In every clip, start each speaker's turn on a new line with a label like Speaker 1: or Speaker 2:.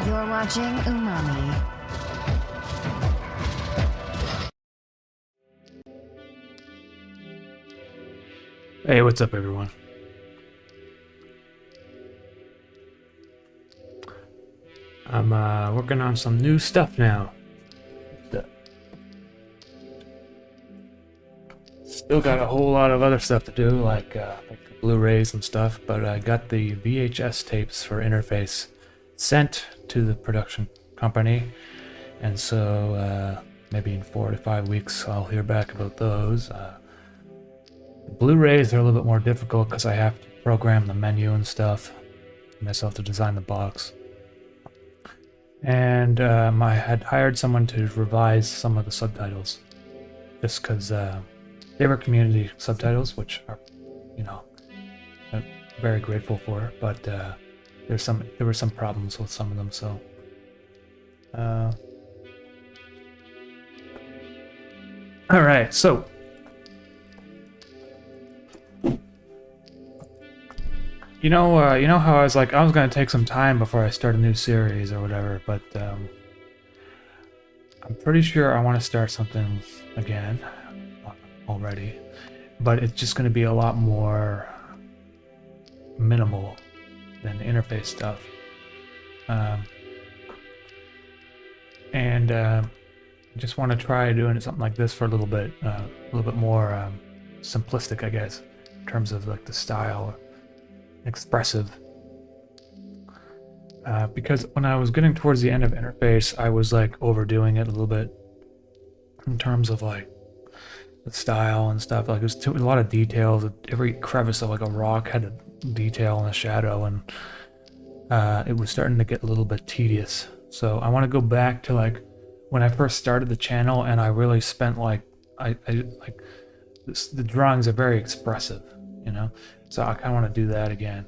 Speaker 1: You're watching UMAMI.
Speaker 2: Hey, what's up, everyone? I'm working on some new stuff now. Still got a whole lot of other stuff to do, like Blu-rays and stuff, but I got the VHS tapes for Interface sent to the production company, and so maybe in 4 to 5 weeks I'll hear back about those. Blu-rays are a little bit more difficult because I have to program the menu and stuff, myself to design the box. And I had hired someone to revise some of the subtitles, just because they were community subtitles, which are, you know, I'm very grateful for. But there were some problems with some of them, so. All right, so. You know how I was like, I was gonna take some time before I start a new series or whatever, but I'm pretty sure I want to start something again already, but it's just gonna be a lot more minimal than the Interface stuff, and just want to try doing something like this for a little bit more simplistic, I guess, in terms of like the style. Expressive, because when I was getting towards the end of Interface, I was like overdoing it a little bit in terms of like the style and stuff. Like it was a lot of details. Every crevice of like a rock had a detail and a shadow, and it was starting to get a little bit tedious. So I want to go back to like when I first started the channel, and I really spent like the drawings are very expressive, you know. So I kind of want to do that again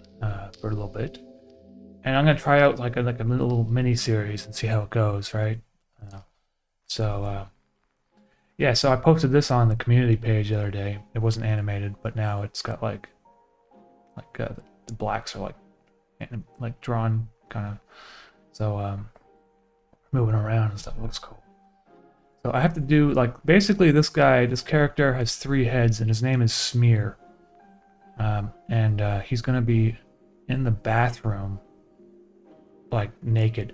Speaker 2: for a little bit, and I'm gonna try out like a little mini series and see how it goes, right? Yeah. So I posted this on the community page the other day. It wasn't animated, but now it's got like the blacks are like drawn kind of. So moving around and stuff looks cool. So I have to do like basically this character has 3 heads, and his name is Smear. And he's gonna be in the bathroom, like naked,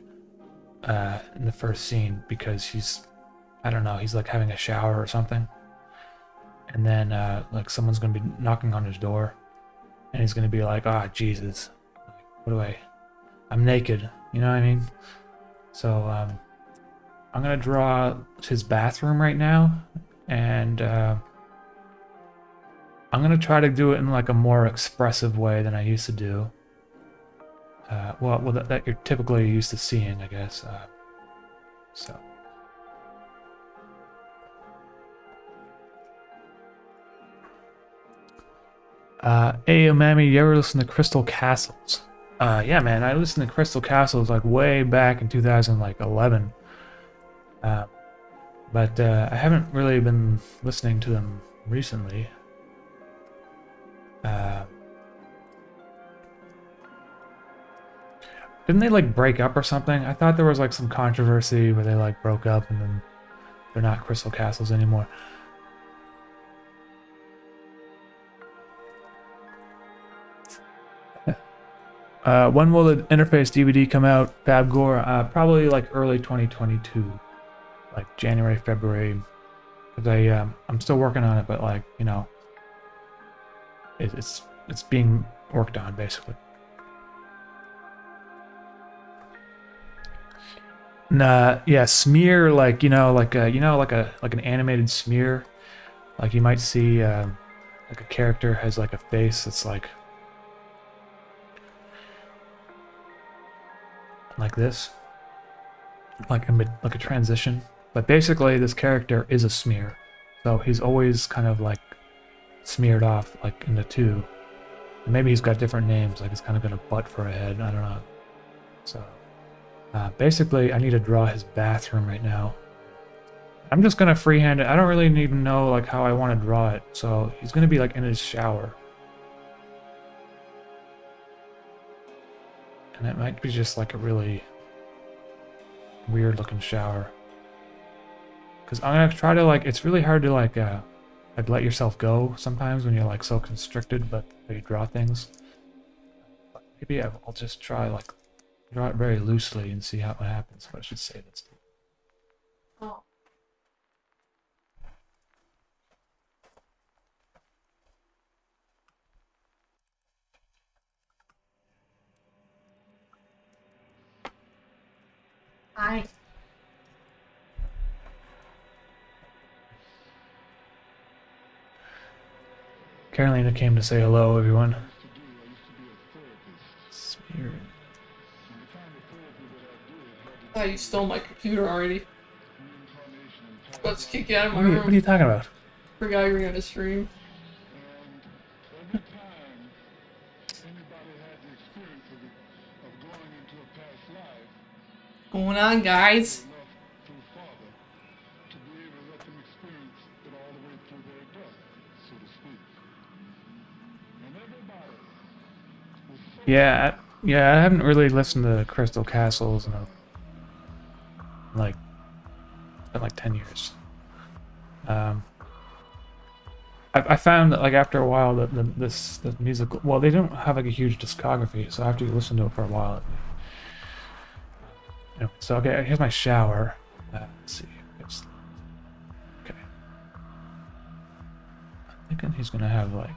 Speaker 2: in the first scene because he's like having a shower or something. And then like someone's gonna be knocking on his door, and he's gonna be like, "Ah, Jesus, I'm naked," you know what I mean? So I'm gonna draw his bathroom right now, and I'm gonna try to do it in like a more expressive way than I used to do. Well, that you're typically used to seeing, I guess. So. Hey, UMAMI, you ever listen to Crystal Castles? Yeah, man, I listened to Crystal Castles like way back in 2011. But I haven't really been listening to them recently. Didn't they like break up or something? I thought there was like some controversy where they like broke up and then they're not Crystal Castles anymore. When will the interface DVD come out, Fabgore? Probably like early 2022, like January, February. Because I'm still working on it, but like you know, it's being worked on basically. Nah, yeah, smear like like like an animated smear. Like you might see like a character has like a face that's like this, like a transition. But basically, this character is a smear, so he's always kind of like smeared off like into two. And maybe he's got different names, like he's kind of got a butt for a head. I don't know. So basically, I need to draw his bathroom right now. I'm just gonna freehand it. I don't really even know like how I want to draw it. So he's gonna be like in his shower. And it might be just like a really weird looking shower. Because I'm gonna try to like, it's really hard to like let yourself go sometimes when you're like so constricted, but you draw things. But maybe I'll just try like draw it very loosely and see what happens. But I should say this.
Speaker 3: Oh. Hi.
Speaker 2: Carolina came to say hello, everyone. Smear.
Speaker 3: Oh, you stole my computer already. Let's kick you out of my
Speaker 2: What
Speaker 3: room.
Speaker 2: are you talking about?
Speaker 3: Forgot you were gonna stream. What's going on, guys?
Speaker 2: Yeah, I haven't really listened to Crystal Castles in like, it's been like 10 years. I found that like after a while that the musical, well, they don't have like a huge discography, so after you listen to it for a while, anyway, so okay, here's my shower. Let's see. Okay. I'm thinking he's gonna have like.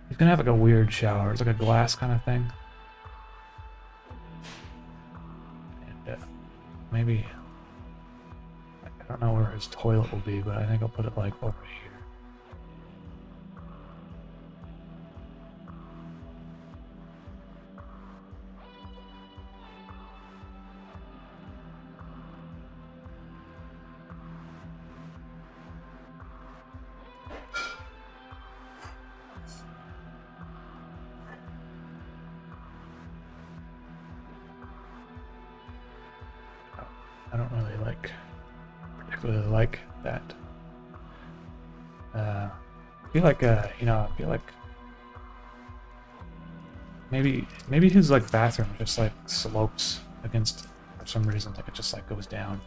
Speaker 2: He's gonna have like a weird shower. It's like a glass kind of thing. And maybe I don't know where his toilet will be, but I think I'll put it like over here. I don't really particularly like that. I feel like maybe his like bathroom just like slopes against for some reason, like it just like goes down.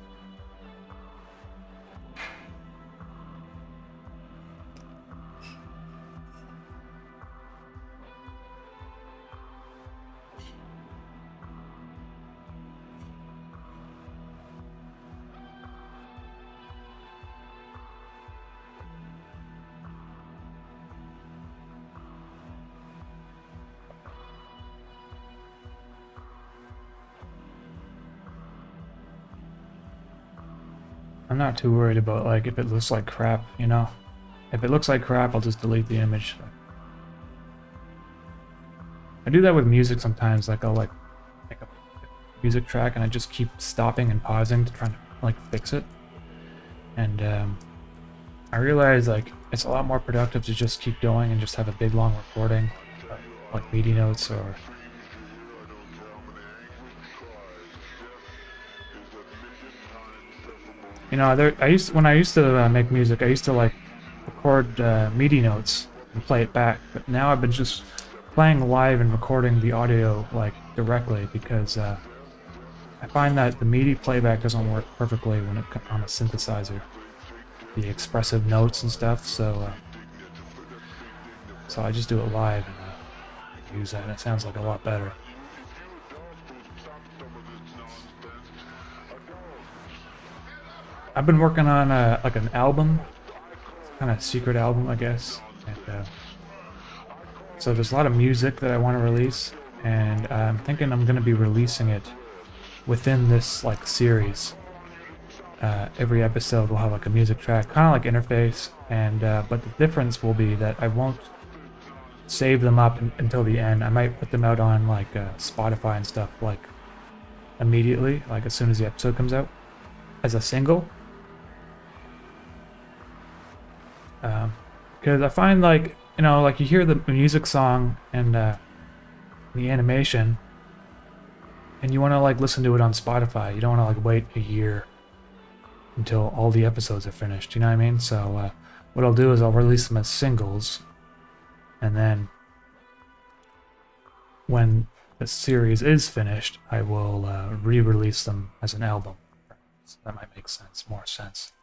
Speaker 2: I'm not too worried about like if it looks like crap, you know? If it looks like crap, I'll just delete the image. I do that with music sometimes, like I'll like make a music track and I just keep stopping and pausing to try to like fix it. And I realize like it's a lot more productive to just keep going and just have a big long recording, like MIDI notes or you know, when I used to make music, I used to like record MIDI notes and play it back. But now I've been just playing live and recording the audio like directly because I find that the MIDI playback doesn't work perfectly when on a synthesizer, the expressive notes and stuff. So I just do it live and use that, and it sounds like a lot better. I've been working on like an album, kind of secret album, I guess. And so there's a lot of music that I want to release, and I'm thinking I'm going to be releasing it within this like series. Every episode will have like a music track, kind of like Interface, and but the difference will be that I won't save them up until the end. I might put them out on like Spotify and stuff like immediately, like as soon as the episode comes out, as a single. Because I find like, you know, like you hear the music song and the animation, and you want to like listen to it on Spotify. You don't want to like wait a year until all the episodes are finished. You know what I mean? So what I'll do is I'll release them as singles, and then when the series is finished, I will re-release them as an album. So that might make sense, more sense.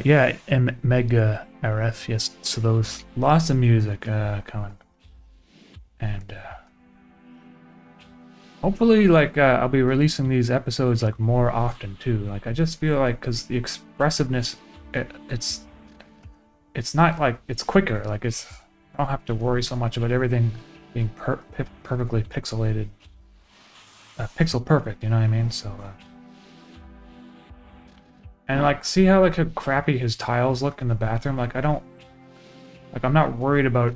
Speaker 2: Yeah, Mega RF, yes. So those lots of music coming, and hopefully, like I'll be releasing these episodes like more often too. Like I just feel like because the expressiveness, it's not like it's quicker. Like I don't have to worry so much about everything being perfectly pixelated, pixel perfect. You know what I mean? So. And like, see how like how crappy his tiles look in the bathroom? Like I'm not worried about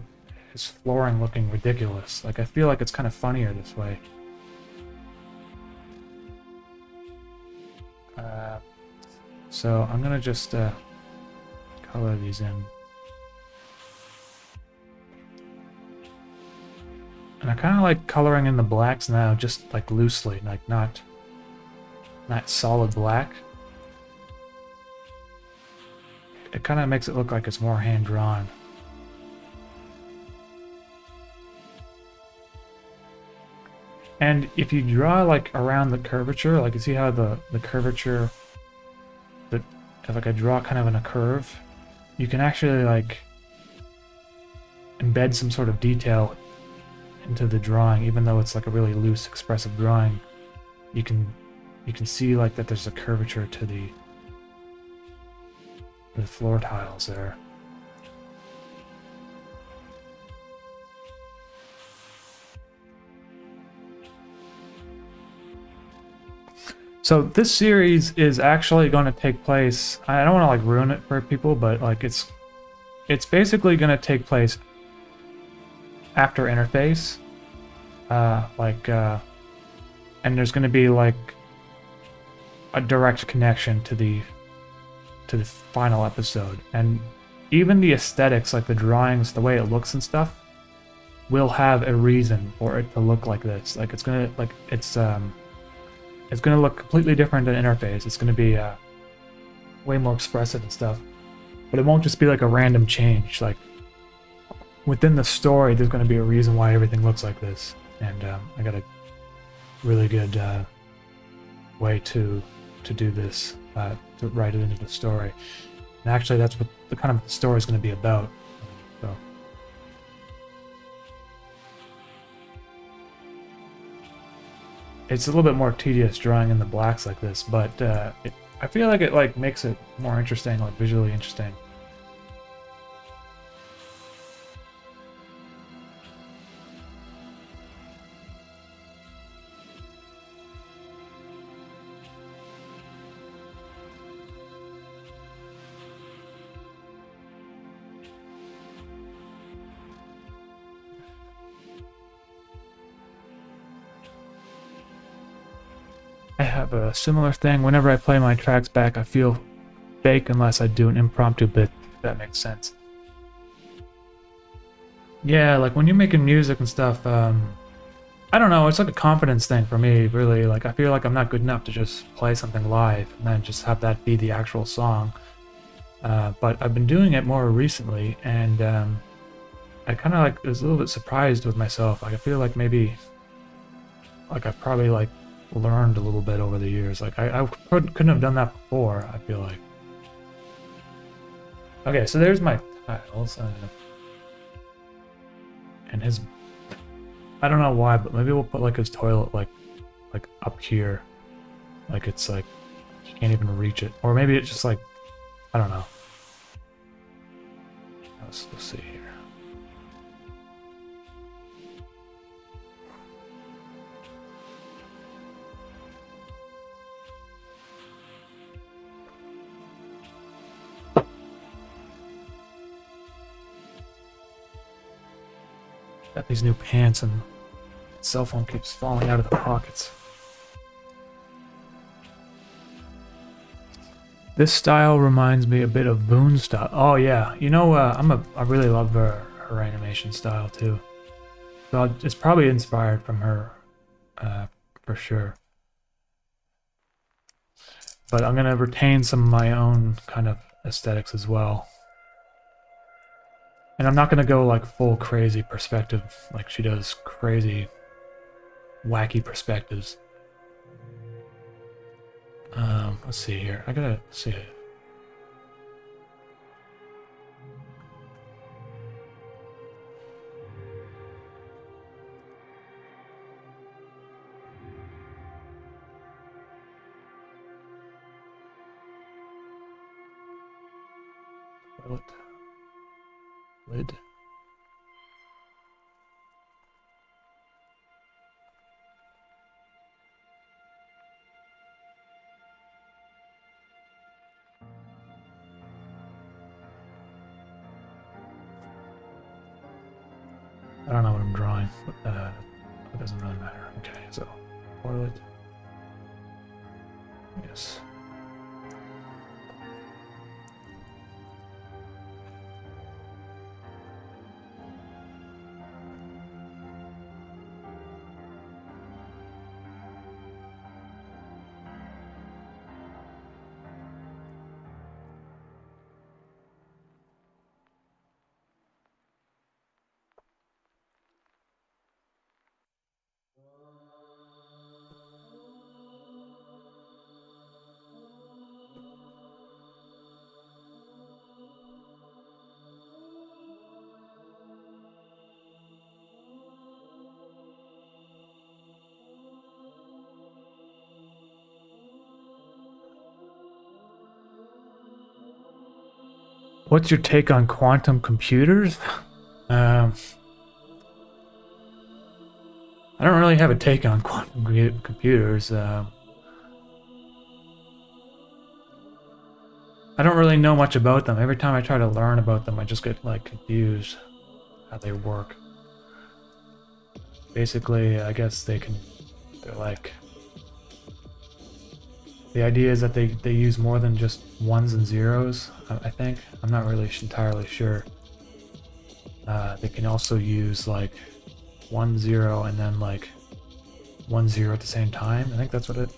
Speaker 2: his flooring looking ridiculous. Like I feel like it's kind of funnier this way. So I'm gonna just color these in. And I kind of like coloring in the blacks now, just like loosely, like not solid black. It kind of makes it look like it's more hand-drawn. And if you draw like around the curvature, like you see how the curvature, if like I draw kind of in a curve, you can actually like embed some sort of detail into the drawing, even though it's like a really loose expressive drawing. You can see like that there's a curvature to the floor tiles there. So this series is actually going to take place, I don't want to like ruin it for people, but like it's basically going to take place after Interface. And there's going to be like a direct connection to the final episode, and even the aesthetics, like the drawings, the way it looks and stuff, will have a reason for it to look like this. Like it's gonna look completely different than Interface. It's gonna be way more expressive and stuff, but it won't just be like a random change. Like within the story, there's gonna be a reason why everything looks like this, and I got a really good way to do this. To write it into the story, and actually that's what the kind of story is going to be about. So it's a little bit more tedious drawing in the blacks like this, but I feel like it like makes it more interesting, like visually interesting. I have a similar thing. Whenever I play my tracks back, I feel fake unless I do an impromptu bit that makes sense. Yeah, like when you're making music and stuff, I don't know, it's like a confidence thing for me, really. Like, I feel like I'm not good enough to just play something live and then just have that be the actual song. But I've been doing it more recently, and I kind of like was a little bit surprised with myself. Like, I feel like maybe, like I've probably like learned a little bit over the years. Like, I couldn't have done that before, I feel like. Okay, so there's my tiles. And his, I don't know why, but maybe we'll put like his toilet like up here, like it's like you can't even reach it, or maybe it's just like, I don't know. Let's see here. Got these new pants and cell phone keeps falling out of the pockets. This style reminds me a bit of Boone style. Oh yeah, you know, I really love her animation style too. So it's probably inspired from her, for sure. But I'm gonna retain some of my own kind of aesthetics as well. And I'm not gonna go like full crazy perspective, like she does crazy, wacky perspectives. Let's see here. I gotta see it. Toilet. Lid. I don't know what I'm drawing, but it doesn't really matter. Okay, so toilet. Yes. What's your take on quantum computers? I don't really have a take on quantum computers. I don't really know much about them. Every time I try to learn about them, I just get like confused how they work. Basically, I guess they're like, the idea is that they use more than just ones and zeros, I think. I'm not really entirely sure. They can also use like 1 0 and then like 1 0 at the same time. I think that's what it.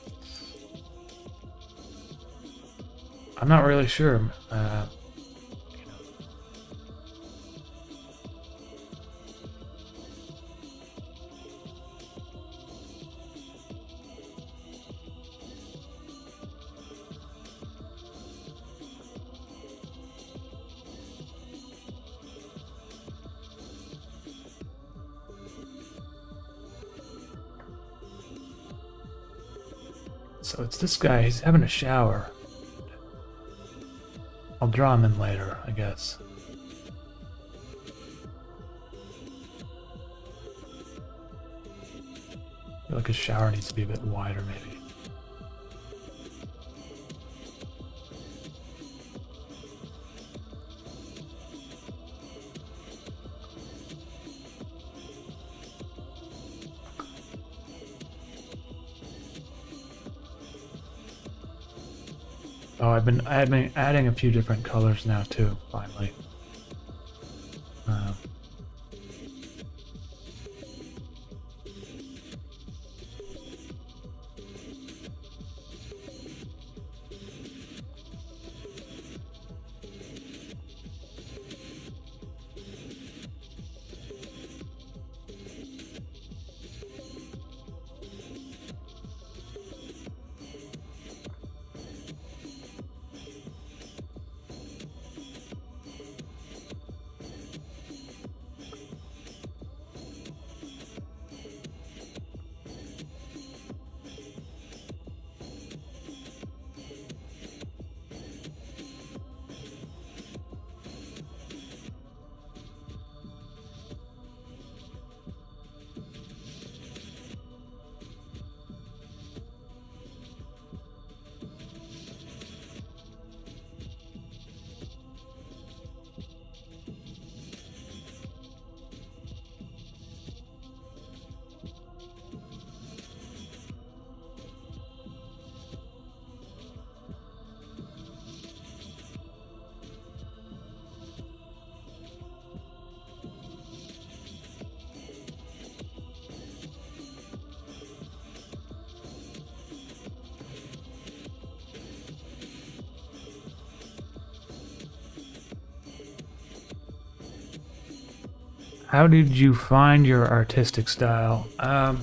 Speaker 2: I'm not really sure. So it's this guy, he's having a shower. I'll draw him in later, I guess. I feel like his shower needs to be a bit wider, maybe. Oh, I've been adding a few different colors now too. Finally. How did you find your artistic style? I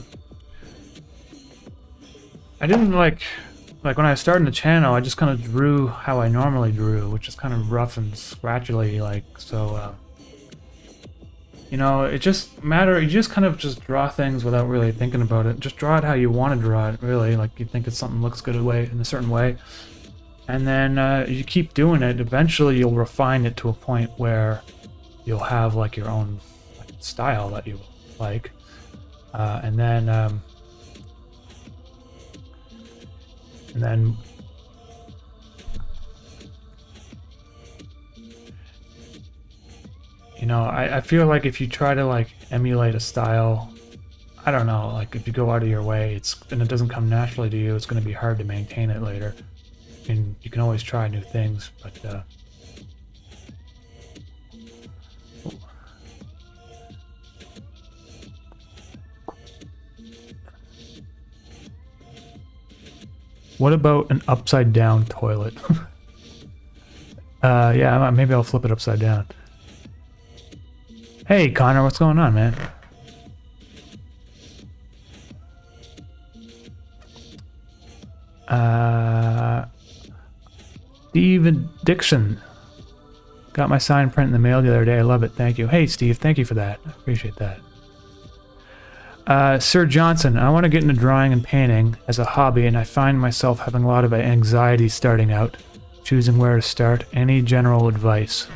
Speaker 2: didn't like when I started the channel, I just kind of drew how I normally drew, which is kind of rough and scratchily, like, so, you know, it just you just kind of just draw things without really thinking about it. Just draw it how you want to draw it, really, like you think it's something looks good in a certain way. And then you keep doing it, eventually you'll refine it to a point where you'll have like your own style that you like, and then you know, I feel like if you try to like emulate a style, I don't know, like if you go out of your way, and it doesn't come naturally to you, it's going to be hard to maintain it later. And you can always try new things, but what about an upside down toilet? Yeah, maybe I'll flip it upside down. Hey, Connor, what's going on, man? Steve Dixon. Got my sign print in the mail the other day. I love it. Thank you. Hey, Steve. Thank you for that. I appreciate that. Sir Johnson, I want to get into drawing and painting as a hobby, and I find myself having a lot of anxiety starting out, choosing where to start. Any general advice?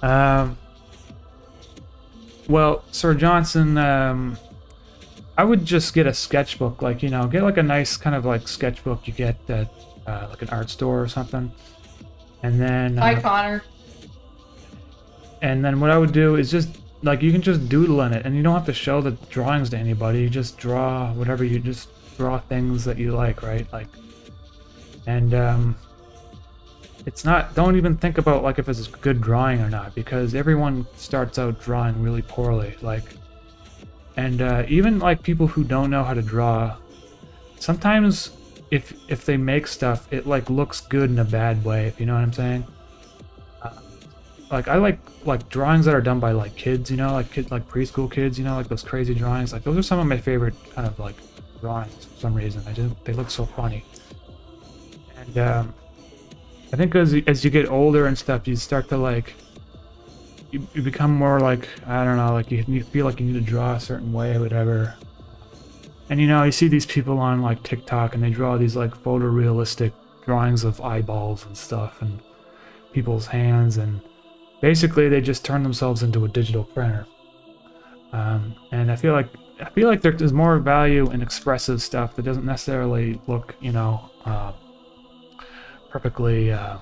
Speaker 2: Well, Sir Johnson, I would just get a sketchbook, like, you know, get like a nice kind of like sketchbook you get at like an art store or something. And then...
Speaker 3: Hi, Connor.
Speaker 2: And then what I would do is just, like, you can just doodle in it, and you don't have to show the drawings to anybody. You just draw whatever, you just draw things that you like, right? Like, and it's not, don't even think about like if it's a good drawing or not, because everyone starts out drawing really poorly, like, and even like people who don't know how to draw, sometimes if they make stuff, it like looks good in a bad way, if you know what I'm saying. Like, I like drawings that are done by like kids, you know, like preschool kids, you know, like those crazy drawings. Like, those are some of my favorite kind of like drawings for some reason. They look so funny. And I think as you get older and stuff, you start to like, you become more like, I don't know, like you feel like you need to draw a certain way or whatever. And you know, you see these people on like TikTok, and they draw these like photorealistic drawings of eyeballs and stuff and people's hands, and basically they just turn themselves into a digital printer. And I feel like there's more value in expressive stuff that doesn't necessarily look, you know, perfectly. Well,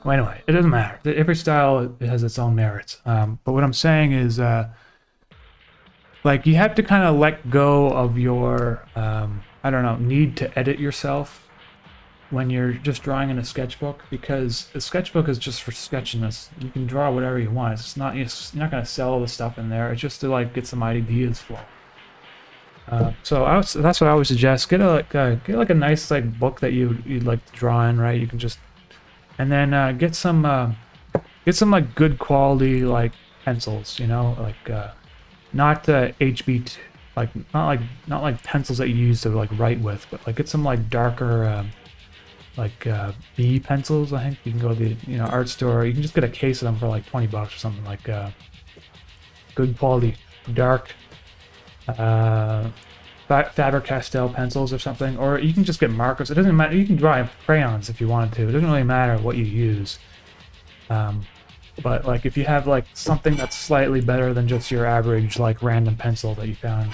Speaker 2: anyway, it doesn't matter. Every style has its own merits. But what I'm saying is, like, you have to kind of let go of your I don't know, need to edit yourself when you're just drawing in a sketchbook, because a sketchbook is just for sketching this. You can draw whatever you want. It's not, you're not going to sell the stuff in there. It's just to like get some ideas flow. So that's what I would suggest. Get a nice like book that you'd like to draw in, right? You can just, and then get some like good quality like pencils, you know, like not HB, not like pencils that you use to like write with, but like get some like darker B pencils. I think you can go to the art store. You can just get a case of them for like $20 or something, like good quality dark Faber-Castell pencils or something, or you can just get markers. It doesn't matter. You can draw in crayons if you wanted to. It doesn't really matter what you use. But like if you have like something that's slightly better than just your average like random pencil that you found,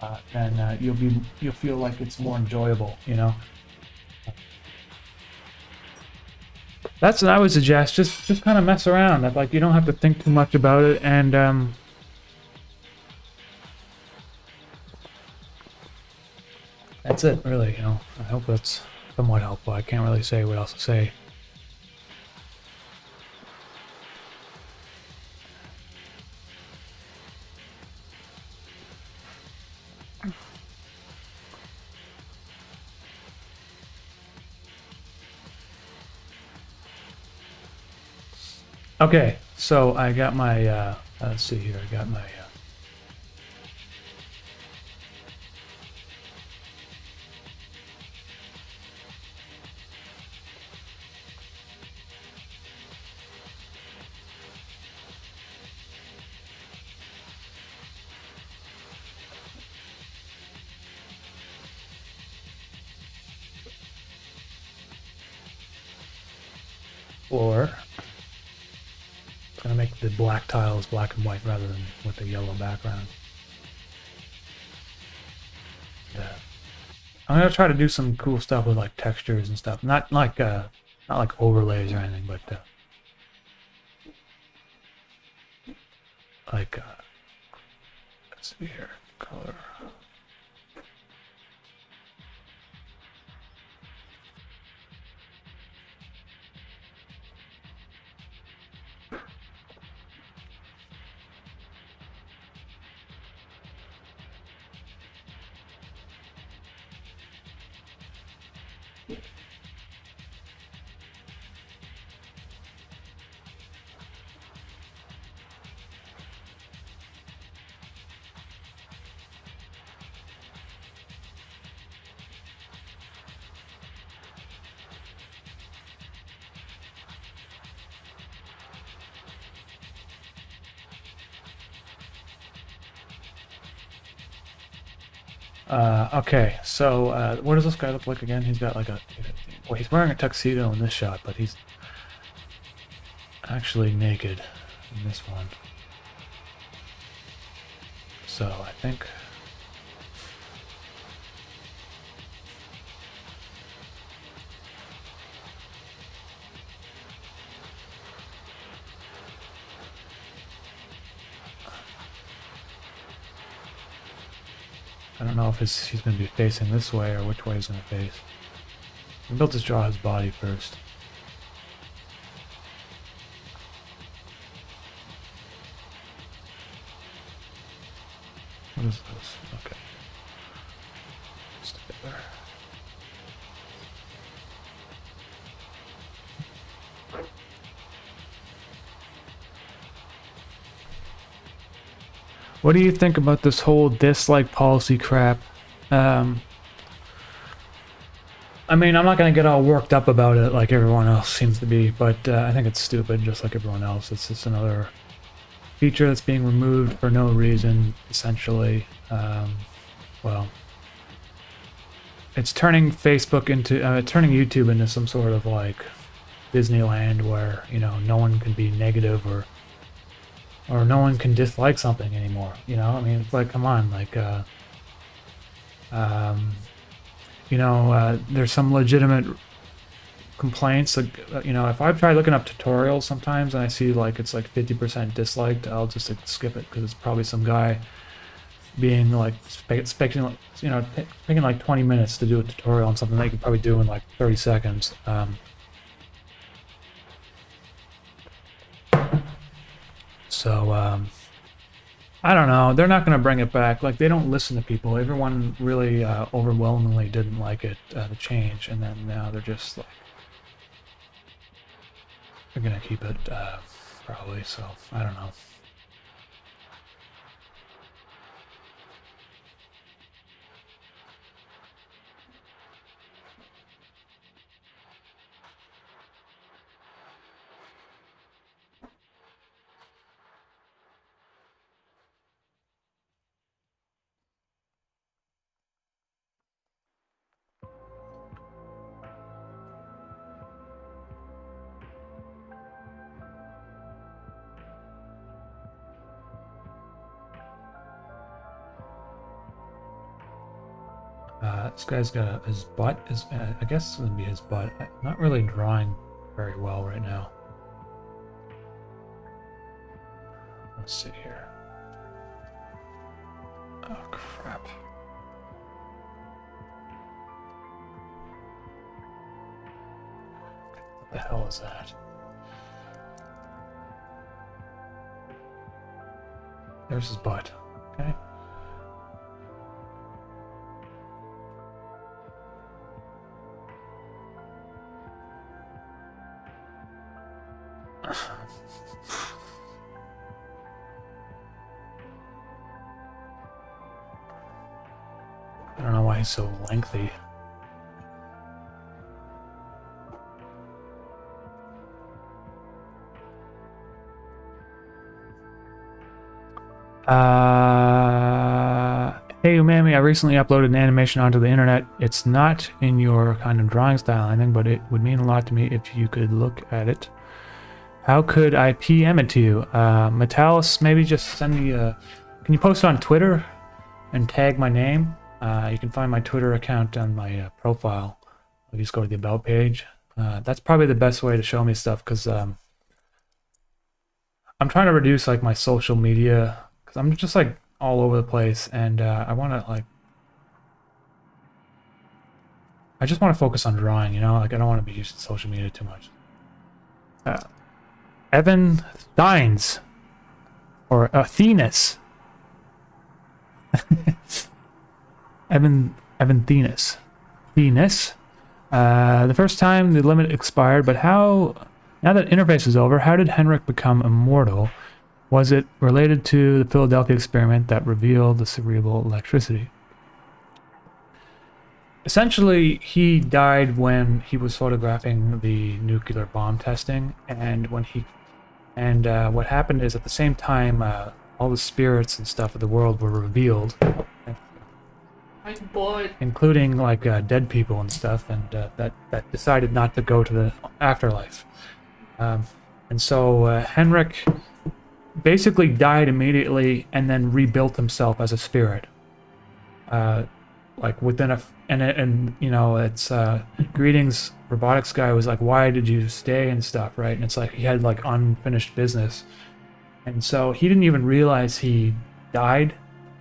Speaker 2: like, then you'll feel like it's more enjoyable, you know. That's what I would suggest. Just kind of mess around. That like you don't have to think too much about it, and that's it, really. You know, I hope that's somewhat helpful. I can't really say what else to say. Okay, so I got my, let's see here, I got my, floor. Gonna make the black tiles black and white rather than with the yellow background. I'm gonna try to do some cool stuff with like textures and stuff. Not like overlays or anything, but like let's see here, color. Okay, so what does this guy look like again? He's got like well, he's wearing a tuxedo in this shot, but he's actually naked in this one. So I think I don't know if he's going to be facing this way or which way he's going to face. We'll just draw his body first. What is this? Okay. Just together. What do you think about this whole dislike policy crap? I mean, I'm not going to get all worked up about it like everyone else seems to be, but I think it's stupid just like everyone else. It's just another feature that's being removed for no reason, essentially. Well, it's turning Facebook into, turning YouTube into some sort of like Disneyland where, you know, no one can be negative or no one can dislike something anymore, you know? I mean, it's like, come on, like, you know, there's some legitimate complaints, like, you know, if I've tried looking up tutorials sometimes and I see like it's like 50% disliked, I'll just like skip it because it's probably some guy being like expecting like, you know, taking like 20 minutes to do a tutorial on something that you could probably do in like 30 seconds. I don't know. They're not going to bring it back. Like, they don't listen to people. Everyone really overwhelmingly didn't like it, the change, and then now they're just like, they're going to keep it, probably, so I don't know. This guy's got his butt is, I guess it's gonna be his butt. I'm not really drawing very well right now. Let's see here. Oh crap. What the hell is that? There's his butt. Okay. I don't know why he's so lengthy. Hey UMAMI, I recently uploaded an animation onto the internet. It's not in your kind of drawing style, I think, but it would mean a lot to me if you could look at it. How could I PM it to you? Metalis, maybe just send me a... Can you post it on Twitter and tag my name? You can find my Twitter account on my profile. You just go to the About page. That's probably the best way to show me stuff, because I'm trying to reduce like my social media, because I'm just like all over the place, and I want to like... I just want to focus on drawing, you know? Like, I don't want to be using social media too much. Evan Steins. Or Thenis. Evan Thenis. Thenis. The first time the limit expired, but how... Now that interface is over, how did Henrik become immortal? Was it related to the Philadelphia experiment that revealed the cerebral electricity? Essentially, he died when he was photographing the nuclear bomb testing, and when he... And what happened is, at the same time, all the spirits and stuff of the world were revealed. Including, like, dead people and stuff, and that decided not to go to the afterlife. And so Henrik basically died immediately and then rebuilt himself as a spirit. Like, within a... And you know, it's... Greetings, Robotics Guy was like, why did you stay and stuff, right? And it's like, he had, like, unfinished business. And so he didn't even realize he died,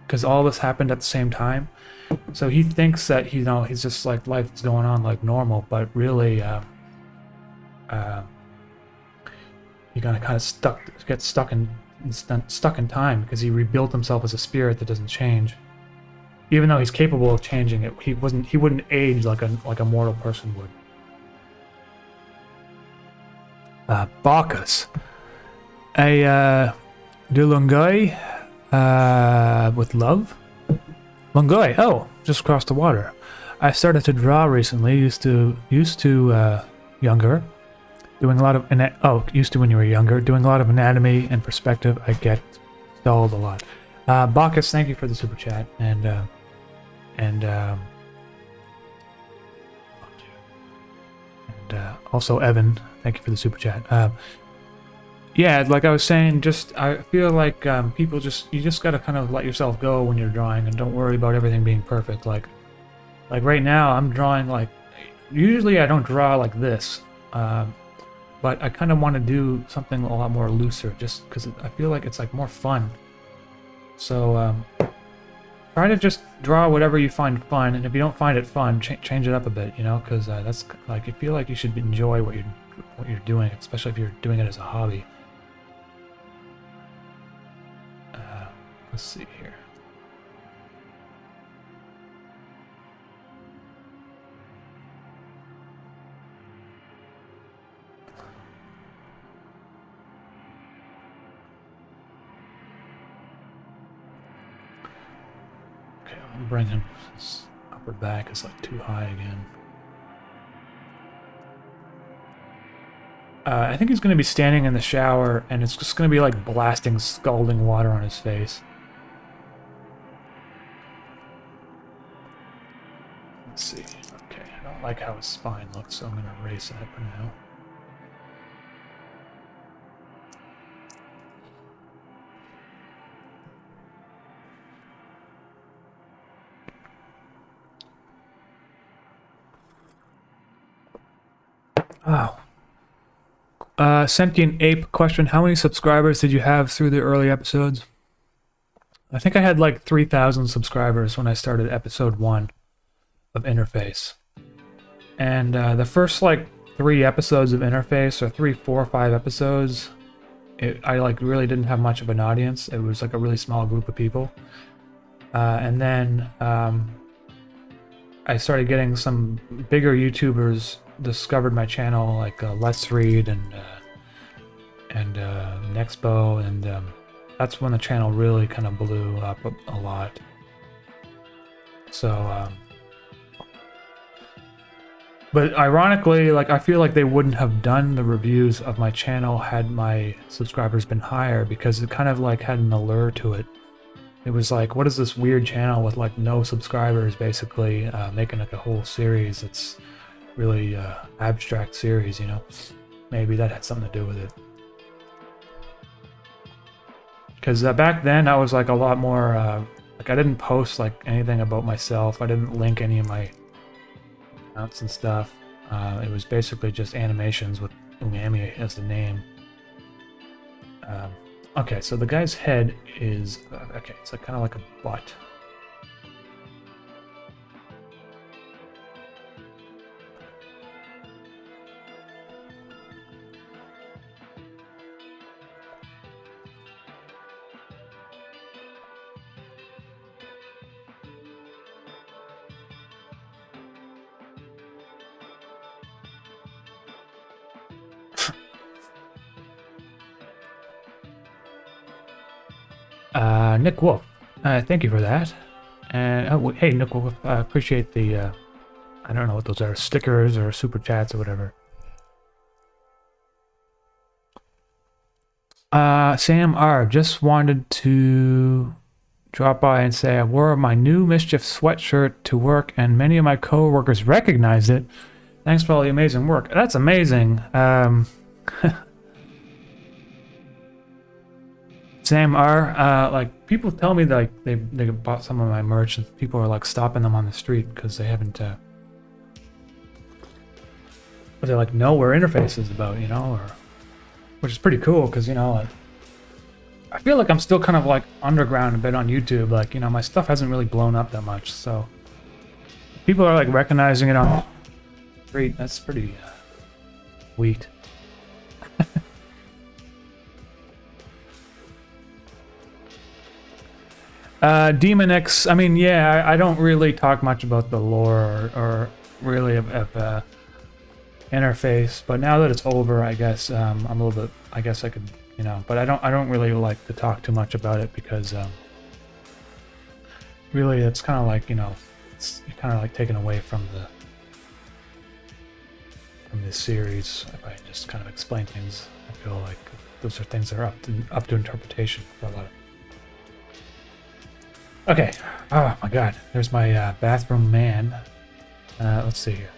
Speaker 2: because all this happened at the same time. So he thinks that, you know, he's just like, life is going on like normal, but really, you're gonna kind of get stuck in time, because he rebuilt himself as a spirit that doesn't change. Even though he's capable of changing it, he wouldn't age like a mortal person would. Bacchus. A Dulungai with love? Lungoy, oh, just across the water. I started to draw recently. Used to younger, doing a lot of used to when you were younger, doing a lot of anatomy and perspective. I get stalled a lot. Bacchus, thank you for the super chat, and also Evan, thank you for the super chat. Yeah, like I was saying, I feel like people you just gotta kind of let yourself go when you're drawing, and don't worry about everything being perfect. Like right now, I'm drawing like... Usually I don't draw like this, but I kind of want to do something a lot more looser, just because I feel like it's like more fun. So try to just draw whatever you find fun, and if you don't find it fun, change it up a bit, you know, because that's like, I feel like you should enjoy what you're doing, especially if you're doing it as a hobby. Let's see here. Okay, I'll bring him. His upper back is like too high again. I think he's going to be standing in the shower, and it's just going to be like blasting scalding water on his face. Let's see. Okay, I don't like how his spine looks, so I'm going to erase that for now. Oh. Sentient Ape question, how many subscribers did you have through the early episodes? I think I had like 3,000 subscribers when I started episode 1 of Interface. And the first like 3 episodes of Interface, or 3, 4, 5 episodes, I like really didn't have much of an audience. It was like a really small group of people. And then I started getting some bigger YouTubers discovered my channel, like Let's Read and Nexpo, and that's when the channel really kind of blew up a lot. So, but ironically, like I feel like they wouldn't have done the reviews of my channel had my subscribers been higher, because it kind of like had an allure to it. It was like, what is this weird channel with like no subscribers, basically making like a whole series? It's really abstract series, you know. Maybe that had something to do with it. Because back then I was like a lot more like I didn't post like anything about myself. I didn't link any of my accounts and stuff. It was basically just animations with UMAMI as the name. Okay, so the guy's head is okay. It's like kind of like a butt. Nick Wolf, thank you for that. And oh, hey, Nick Wolf, I appreciate the, I don't know what those are, stickers or super chats or whatever. Sam R, just wanted to drop by and say I wore my new Mischief sweatshirt to work, and many of my co-workers recognized it. Thanks for all the amazing work. That's amazing. Sam R, like people tell me that like they bought some of my merch, and people are like stopping them on the street because they haven't, but they like know where Interface is about, you know, or which is pretty cool because, you know, like I feel like I'm still kind of like underground a bit on YouTube. Like, you know, my stuff hasn't really blown up that much, so people are like recognizing it on the street. That's pretty sweet. Demon X, I mean, yeah, I don't really talk much about the lore or really of Interface, but now that it's over, I guess I'm a little bit, I guess I could, you know, but I don't really like to talk too much about it because really it's kind of like, you know, it's kind of like taken away from this series. If I just kind of explain things, I feel like those are things that are up to interpretation for a lot of. Okay. Oh my god. There's my bathroom man. Let's see here.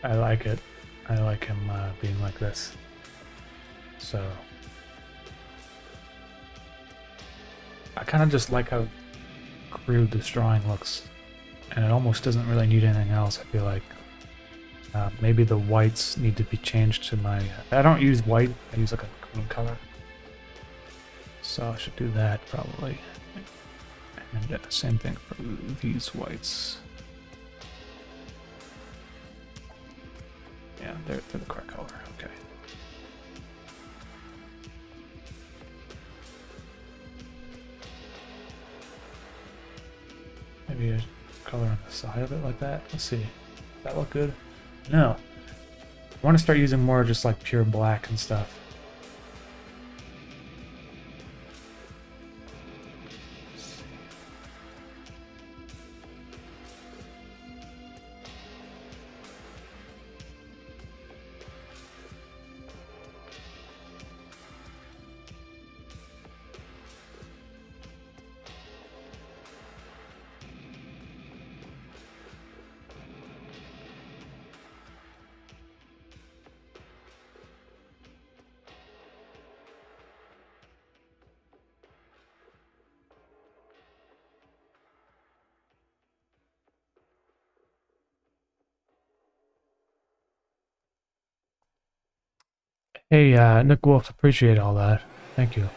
Speaker 2: I like it. I like him being like this. So I kind of just like how crude this drawing looks, and it almost doesn't really need anything else. I feel like maybe the whites need to be changed to my. I don't use white. I use like a green color. So I should do that probably. And same thing for these whites. Yeah, they're the correct color. Okay. Maybe a color on the side of it like that. Let's see. Does that look good? No. I want to start using more just like pure black and stuff. Hey, Nick Wolf, appreciate all that. Thank you.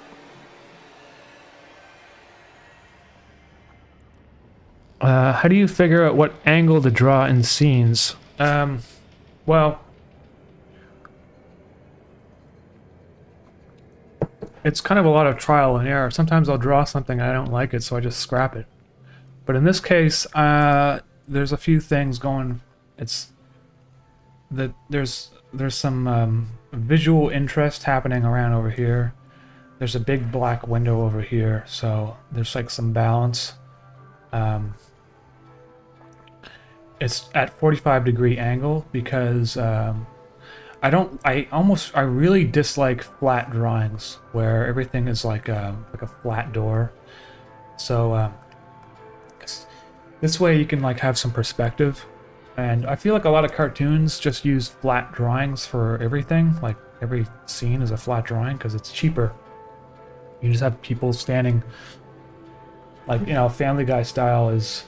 Speaker 2: How do you figure out what angle to draw in scenes? Well, it's kind of a lot of trial and error. Sometimes I'll draw something and I don't like it, so I just scrap it. But in this case, there's a few things going. It's that there's some visual interest happening around over here. There's a big black window over here, so there's like some balance. It's at 45-degree angle because I really dislike flat drawings where everything is like a flat door. So this way you can like have some perspective. And I feel like a lot of cartoons just use flat drawings for everything. Like every scene is a flat drawing because it's cheaper. You just have people standing, like, you know, Family Guy style is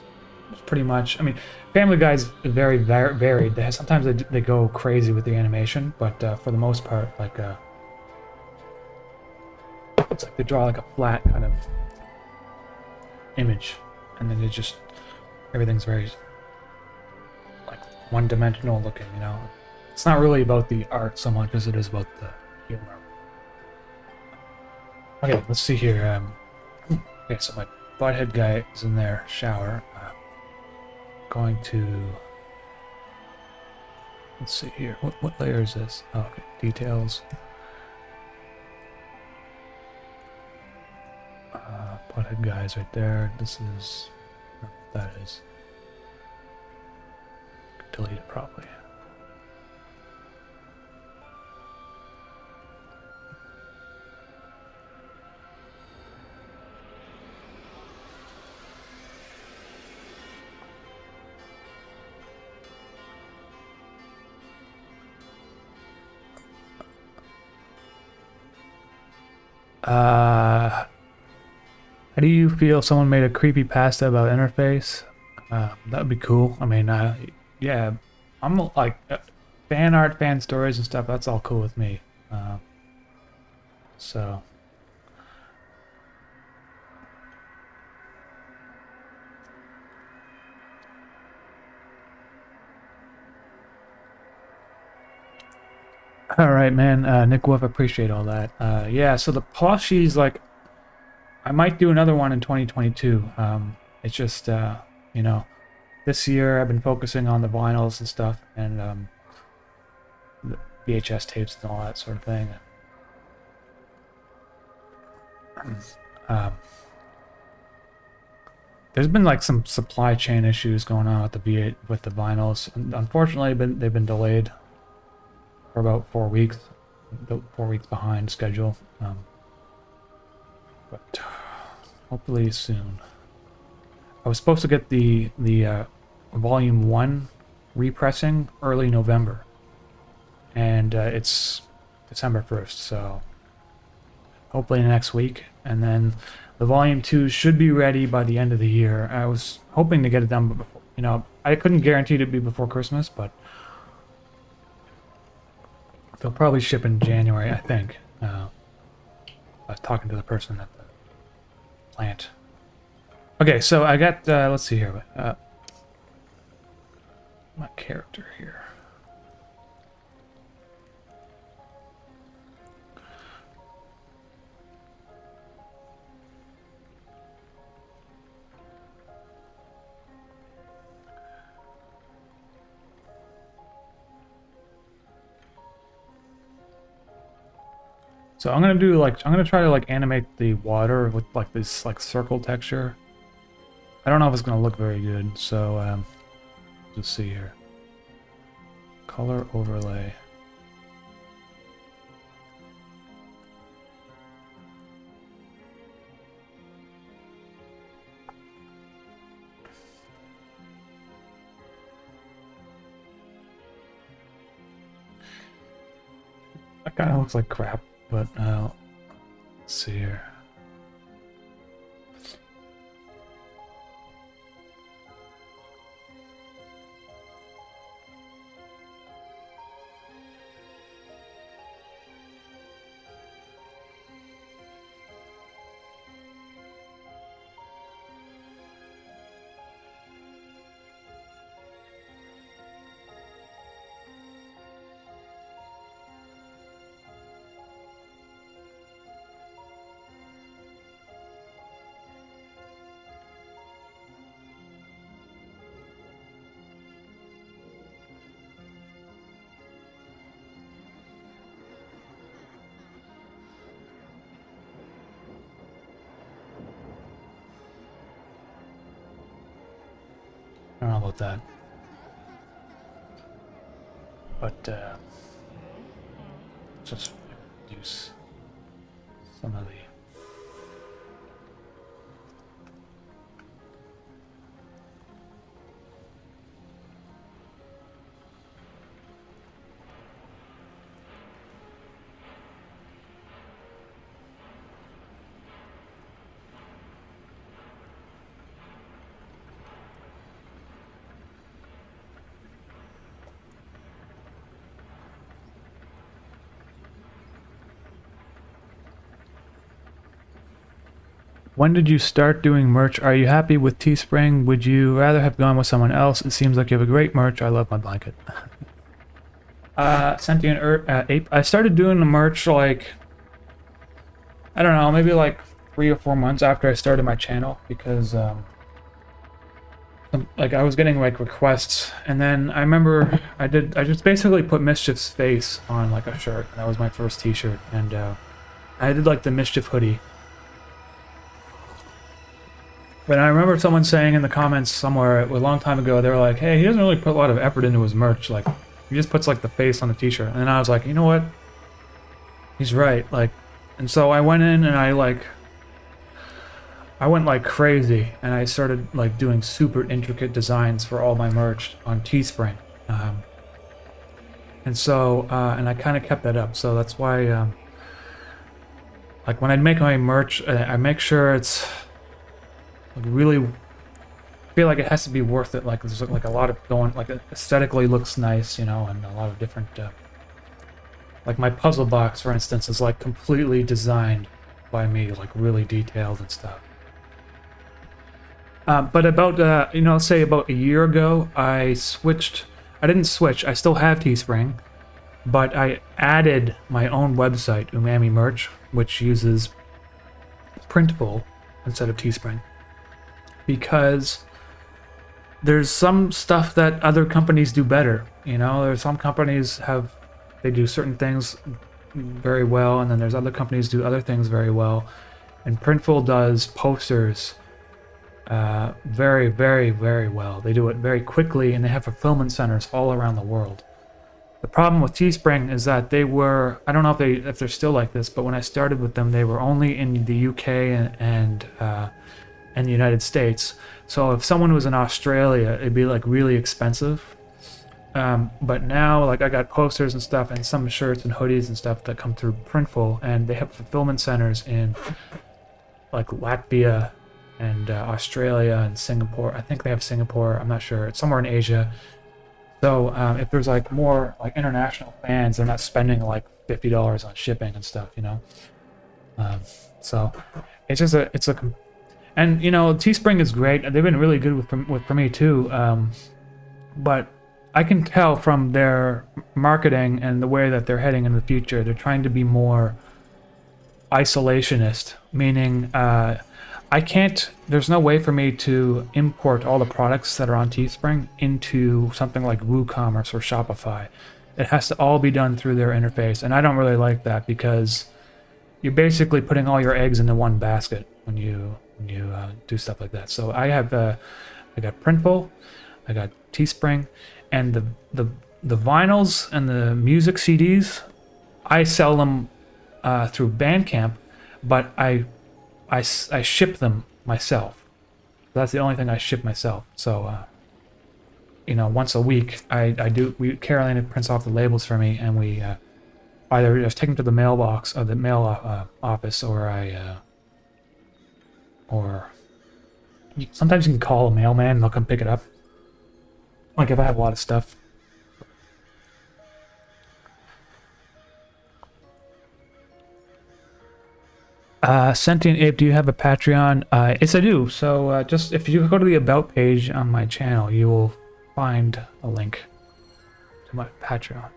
Speaker 2: pretty much. I mean, Family Guy's very varied. Sometimes they go crazy with the animation, but for the most part, like it's like they draw like a flat kind of image, and then everything's very like one-dimensional looking. You know, it's not really about the art so much as it is about the humor. Okay, let's see here. Okay, so my butthead guy is in their shower. Going to, let's see here. What layer is this? Oh, okay, details. Butthead guys right there. This is, I don't know what that is. Delete it probably. How do you feel someone made a creepypasta about interface? That would be cool. I mean, yeah, I'm like fan art, fan stories and stuff. That's all cool with me. So. All right, man. Nick Wolf, appreciate all that. Yeah, so the plushies, like, I might do another one in 2022. It's just, you know, this year I've been focusing on the vinyls and stuff, and the VHS tapes and all that sort of thing. There's been like some supply chain issues going on with the vinyls. And unfortunately, they've been delayed for about 4 weeks. 4 weeks behind schedule. But hopefully soon. I was supposed to get the volume 1 repressing early November. And it's December 1st, so hopefully next week. And then the volume 2 should be ready by the end of the year. I was hoping to get it done before, you know, I couldn't guarantee it to be before Christmas, but they'll probably ship in January, I think. I was talking to the person at the plant. Okay, so I got, let's see here, my character here. So I'm gonna do like, I'm gonna try to like animate the water with like this like circle texture. I don't know if it's gonna look very good, so just see here. Color overlay. That kind of looks like crap, but let's see here. I don't know about that, but just use some of the When did you start doing merch? Are you happy with Teespring? Would you rather have gone with someone else? It seems like you have a great merch. I love my blanket. Sentient Ape. I started doing the merch like, I don't know, maybe like 3 or 4 months after I started my channel, because like I was getting like requests, and then I remember I just basically put Mischief's face on like a shirt, and that was my first t-shirt, and I did like the Mischief hoodie. But I remember someone saying in the comments somewhere a long time ago, they were like, hey, he doesn't really put a lot of effort into his merch, like he just puts like the face on the t-shirt. And then I was like, you know what, he's right. Like, and so I went in and I went like crazy, and I started like doing super intricate designs for all my merch on Teespring. And so and I kind of kept that up, so that's why like when I make my merch, I make sure it's like really feel like it has to be worth it. Like there's like a lot of going, like aesthetically looks nice, you know, and a lot of different like my puzzle box, for instance, is like completely designed by me, like really detailed and stuff. But about you know, say about a year ago, I didn't switch, I still have Teespring, but I added my own website, UMAMI Merch, which uses Printful instead of Teespring, because there's some stuff that other companies do better. You know, there's some companies they do certain things very well, and then there's other companies do other things very well. And Printful does posters very, very, very well. They do it very quickly, and they have fulfillment centers all around the world. The problem with Teespring is that they were, I don't know if they're still like this, but when I started with them, they were only in the UK and the United States. So if someone was in Australia, it'd be like really expensive. But now, like, I got posters and stuff, and some shirts and hoodies and stuff that come through Printful, and they have fulfillment centers in like Latvia and Australia and Singapore. I think they have Singapore. I'm not sure. It's somewhere in Asia. So if there's like more like international fans, they're not spending like $50 on shipping and stuff, you know. So it's just and you know, Teespring is great. They've been really good for me too. But I can tell from their marketing and the way that they're heading in the future, they're trying to be more isolationist, meaning there's no way for me to import all the products that are on Teespring into something like WooCommerce or Shopify. It has to all be done through their interface, and I don't really like that because you're basically putting all your eggs into one basket when you do stuff like that. So I got Printful, I got Teespring, and the vinyls and the music CDs, I sell them through Bandcamp, but I ship them myself. That's the only thing I ship myself. So you know, once a week Carolina prints off the labels for me, and we either just take them to the mailbox or the mail office, or sometimes you can call a mailman and they'll come pick it up. Like if I have a lot of stuff. Sentient Ape, do you have a Patreon? Yes, I do. So just if you go to the About page on my channel, you will find a link to my Patreon.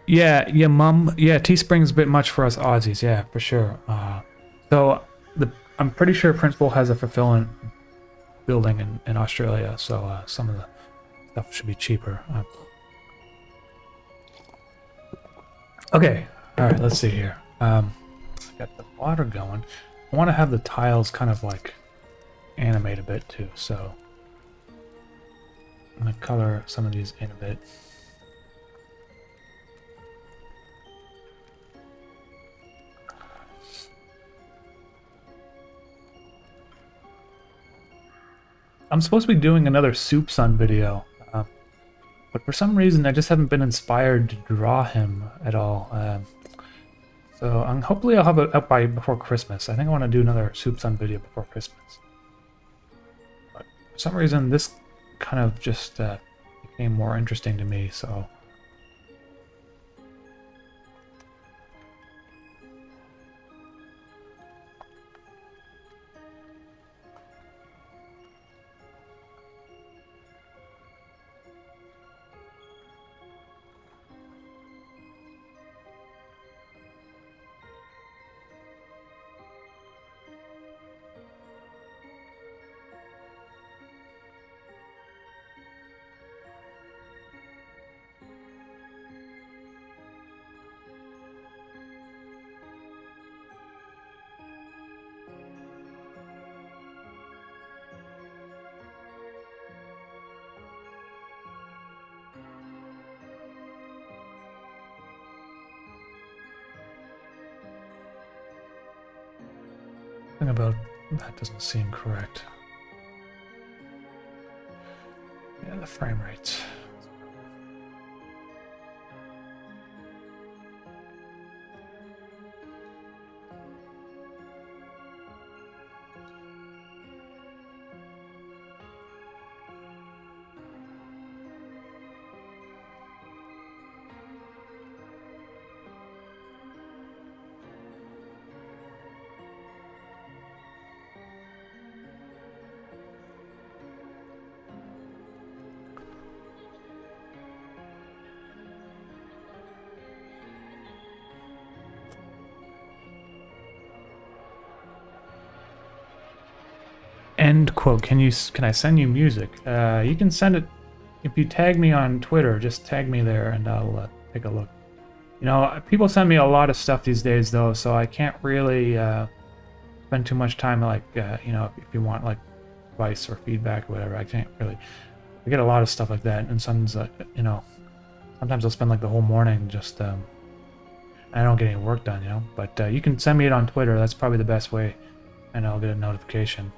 Speaker 2: Yeah, Teespring's a bit much for us Aussies, yeah, for sure. So I'm pretty sure Printful has a fulfillment building in Australia, so some of the stuff should be cheaper. Okay, alright, let's see here. I got the water going. I want to have the tiles kind of like animate a bit too, so I'm going to color some of these in a bit. I'm supposed to be doing another Soup Sun video, but for some reason I just haven't been inspired to draw him at all. So hopefully I'll have it up before Christmas. I think I want to do another Soup Sun video before Christmas. But for some reason this kind of just became more interesting to me, so... Something about that doesn't seem correct. Yeah, the frame rates. End quote. Can I send you music? You can send it if you tag me on Twitter. Just tag me there and I'll take a look. You know, people send me a lot of stuff these days though, so I can't really spend too much time like you know, if you want like advice or feedback or whatever. I can't really. I get a lot of stuff like that, and sometimes you know, sometimes I'll spend like the whole morning just I don't get any work done, you know. But you can send me it on Twitter. That's probably the best way, and I'll get a notification.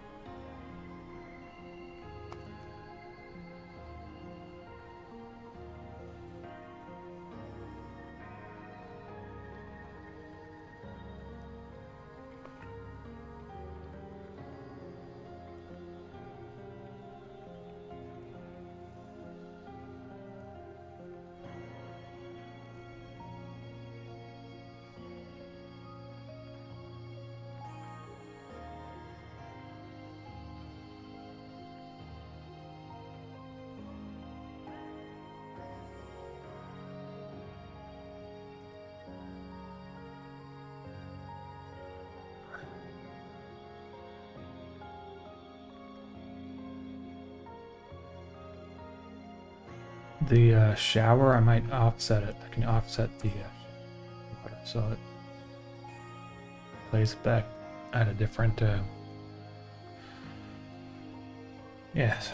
Speaker 2: The shower, I might offset it. I can offset the water so it plays back at a different. Yes.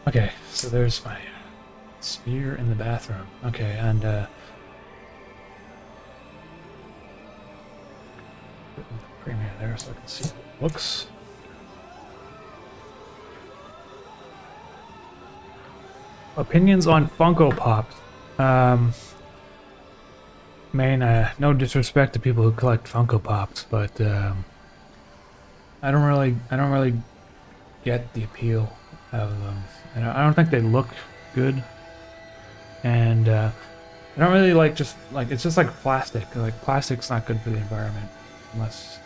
Speaker 2: Okay, so there's my sphere in the bathroom. Okay, and put the premiere there so I can see how it looks. Opinions on Funko Pops. No disrespect to people who collect Funko Pops, but I don't really get the appeal of them. And I don't think they look good, and I don't really it's just like plastic. Like plastic's not good for the environment, unless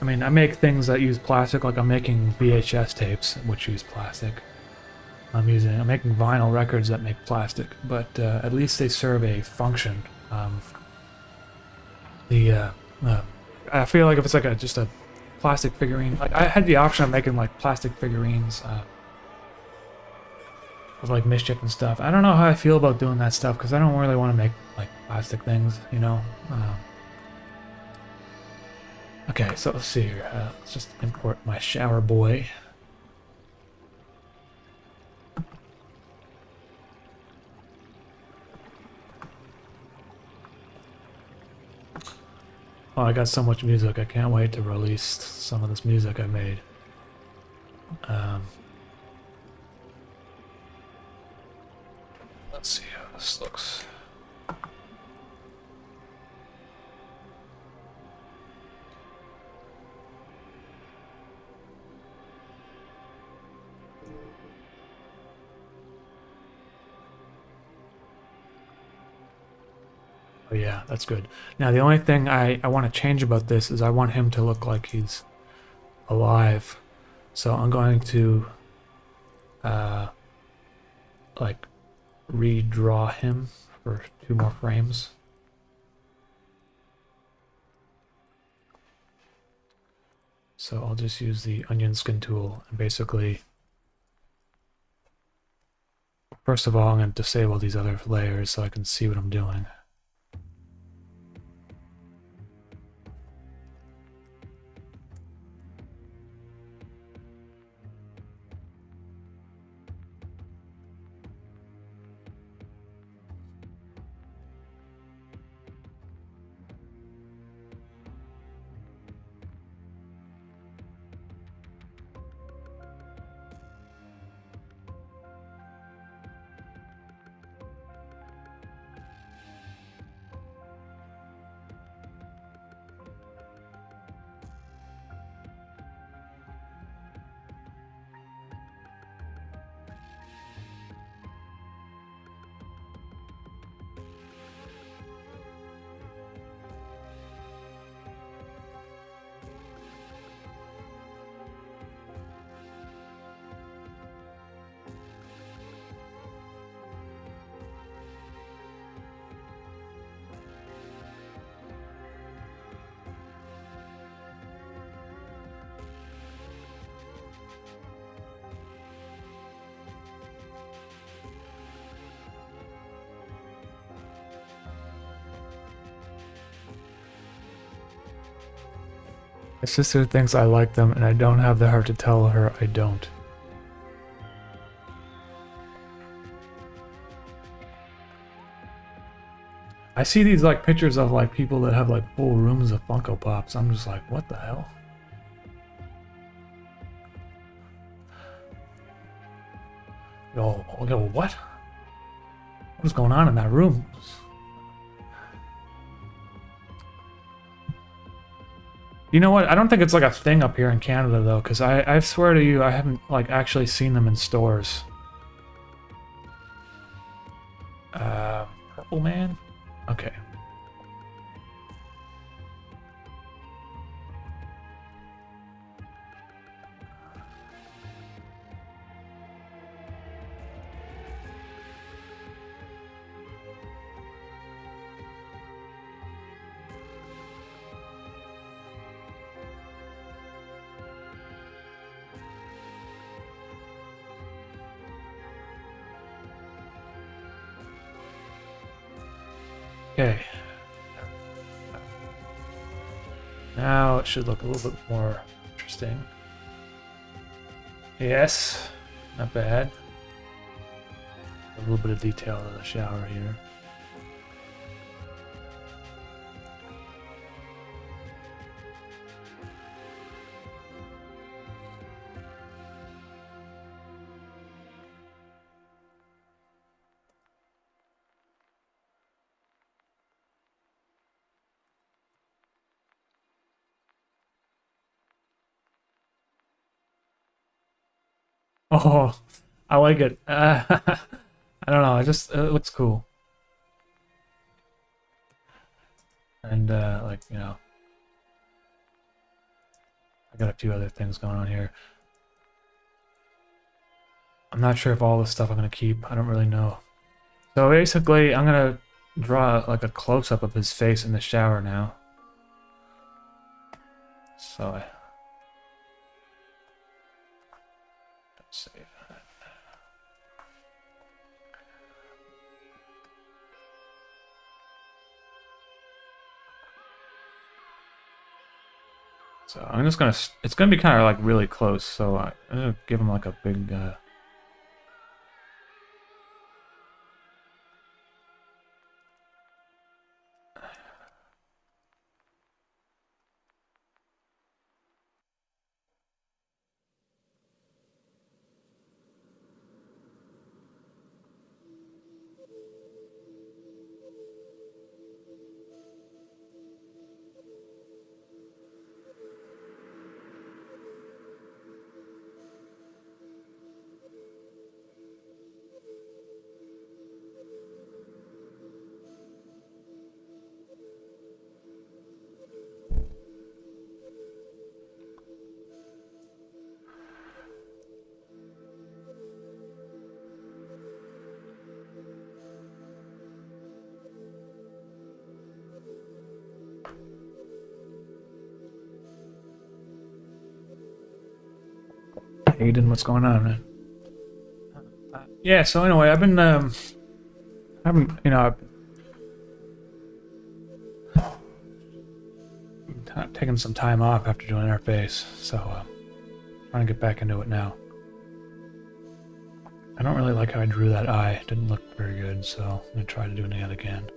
Speaker 2: I mean I make things that use plastic. Like I'm making VHS tapes which use plastic. I'm making vinyl records that make plastic, but at least they serve a function. I feel like if it's like just a plastic figurine, like I had the option of making like plastic figurines. Of like Mischief and stuff. I don't know how I feel about doing that stuff because I don't really want to make like plastic things, you know. Okay, so let's see here. Let's just import my shower boy. Oh, I got so much music. I can't wait to release some of this music I made. Let's see how this looks. Oh yeah, that's good. Now the only thing I want to change about this is I want him to look like he's alive. So I'm going to like redraw him for 2 more frames. So I'll just use the onion skin tool and basically, first of all, I'm going to disable these other layers so I can see what I'm doing. My sister thinks I like them, and I don't have the heart to tell her I don't. I see these like pictures of like people that have like full rooms of Funko Pops. I'm just like, what the hell? Yo, what? What is going on in that room? You know what? I don't think it's like a thing up here in Canada though, because I swear to you, I haven't like actually seen them in stores. Purple Man? Okay. Okay. Now it should look a little bit more interesting. Yes, not bad. A little bit of detail in the shower here. Oh, I like it. I don't know. It looks cool. And like, you know, I got a few other things going on here. I'm not sure if all this stuff I'm gonna keep. I don't really know. So basically, I'm gonna draw like a close-up of his face in the shower now. So let's save that. So I'm just gonna, it's gonna be kind of like really close, so I'm gonna give him like a big, Aiden, what's going on, man? Yeah, so anyway, I've been, I've been taking some time off after doing interface, so, trying to get back into it now. I don't really like how I drew that eye. It didn't look very good, so I'm gonna try to do it again.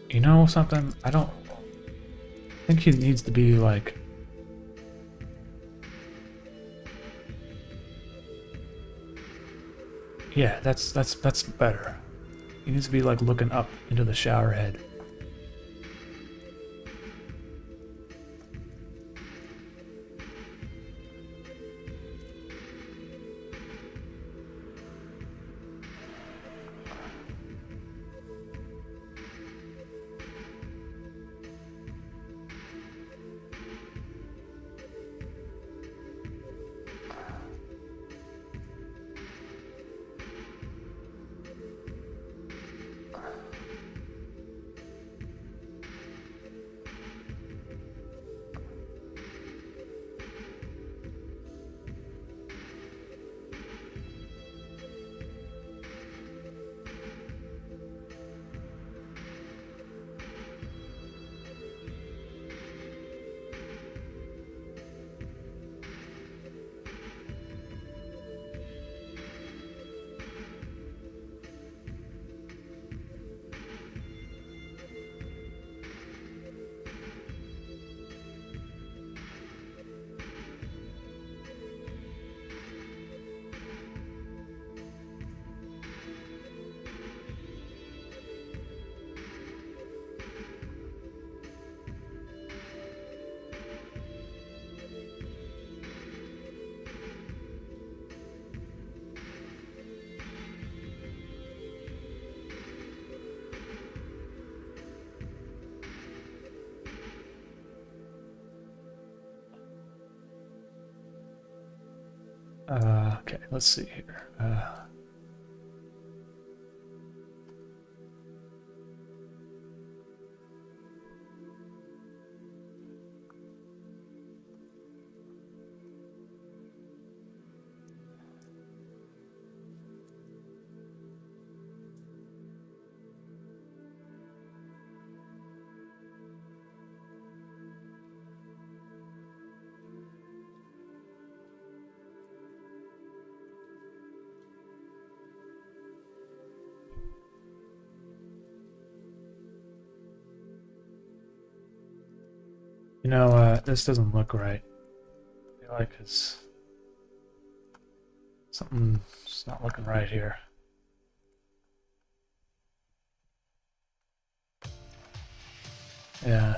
Speaker 2: You know something? I think he needs to be like... Yeah, that's better. He needs to be like looking up into the shower head. Okay, let's see here. You know, this doesn't look right. I feel like something's not looking right here. Yeah.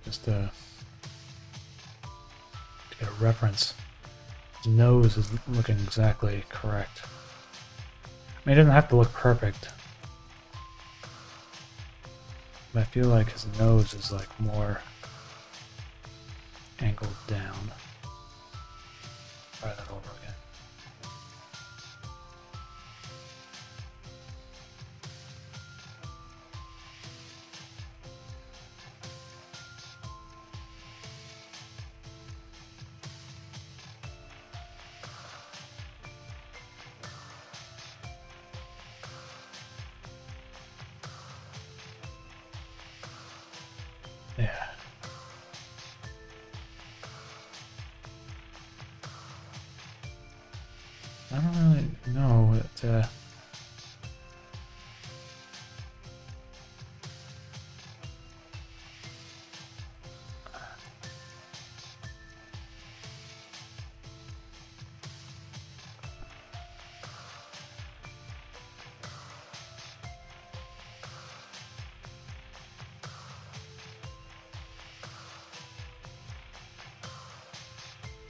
Speaker 2: Just to get a reference. His nose is looking exactly correct. I mean, it doesn't have to look perfect. But I feel like his nose is like more angled down. Try that over again. Yeah. I don't really know that,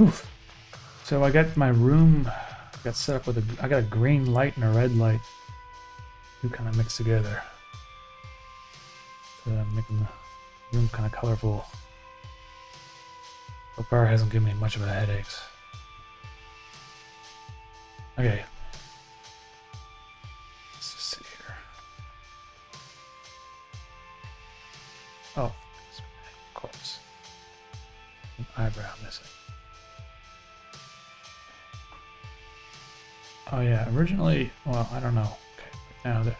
Speaker 2: Oof. So I got my room got set up with I got a green light and a red light. Two kind of mixed together. So I'm making the room kind of colorful. So far it hasn't given me much of a headaches. Okay. Let's just see here. Oh, of course. An eyebrow missing. Oh yeah, originally, well, I don't know. Okay, right now there's...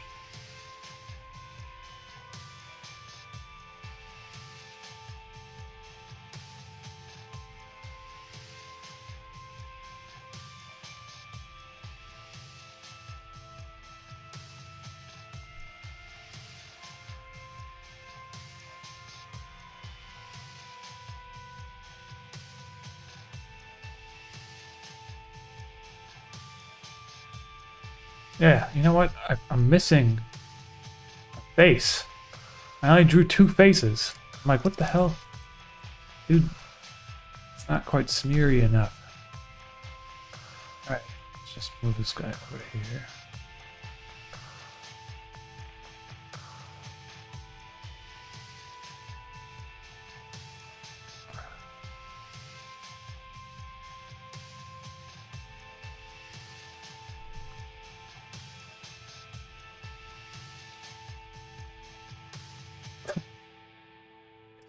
Speaker 2: Yeah, you know what? I'm missing a face. I only drew two faces. I'm like, what the hell? Dude, it's not quite smeary enough. Alright, let's just move this guy over here.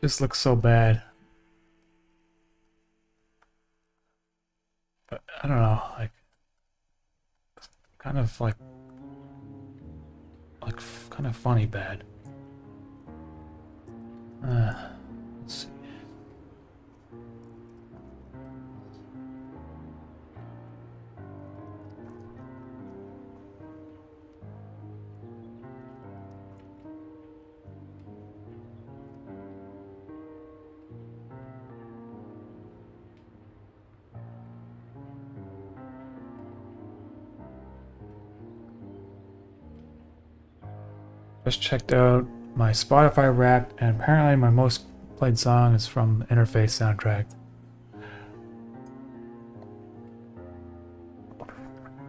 Speaker 2: This looks so bad. But I don't know, like kind of kind of funny bad. Let's see. Just checked out my Spotify Wrapped, and apparently my most played song is from the Interface soundtrack.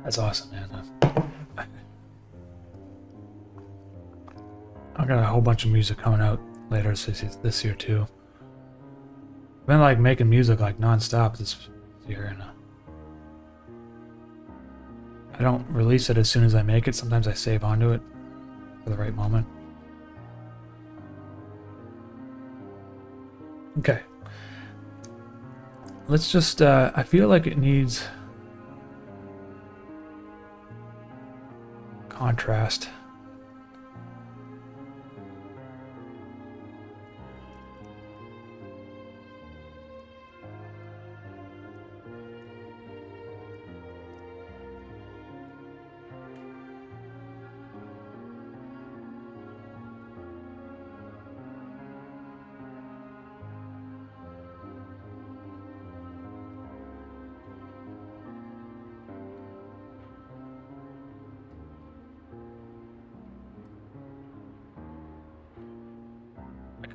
Speaker 2: That's awesome, man. I got a whole bunch of music coming out later this year too. I've been like making music like non-stop this year, and I don't release it as soon as I make it. Sometimes I save onto it for the right moment. Okay. Let's just, I feel like it needs contrast.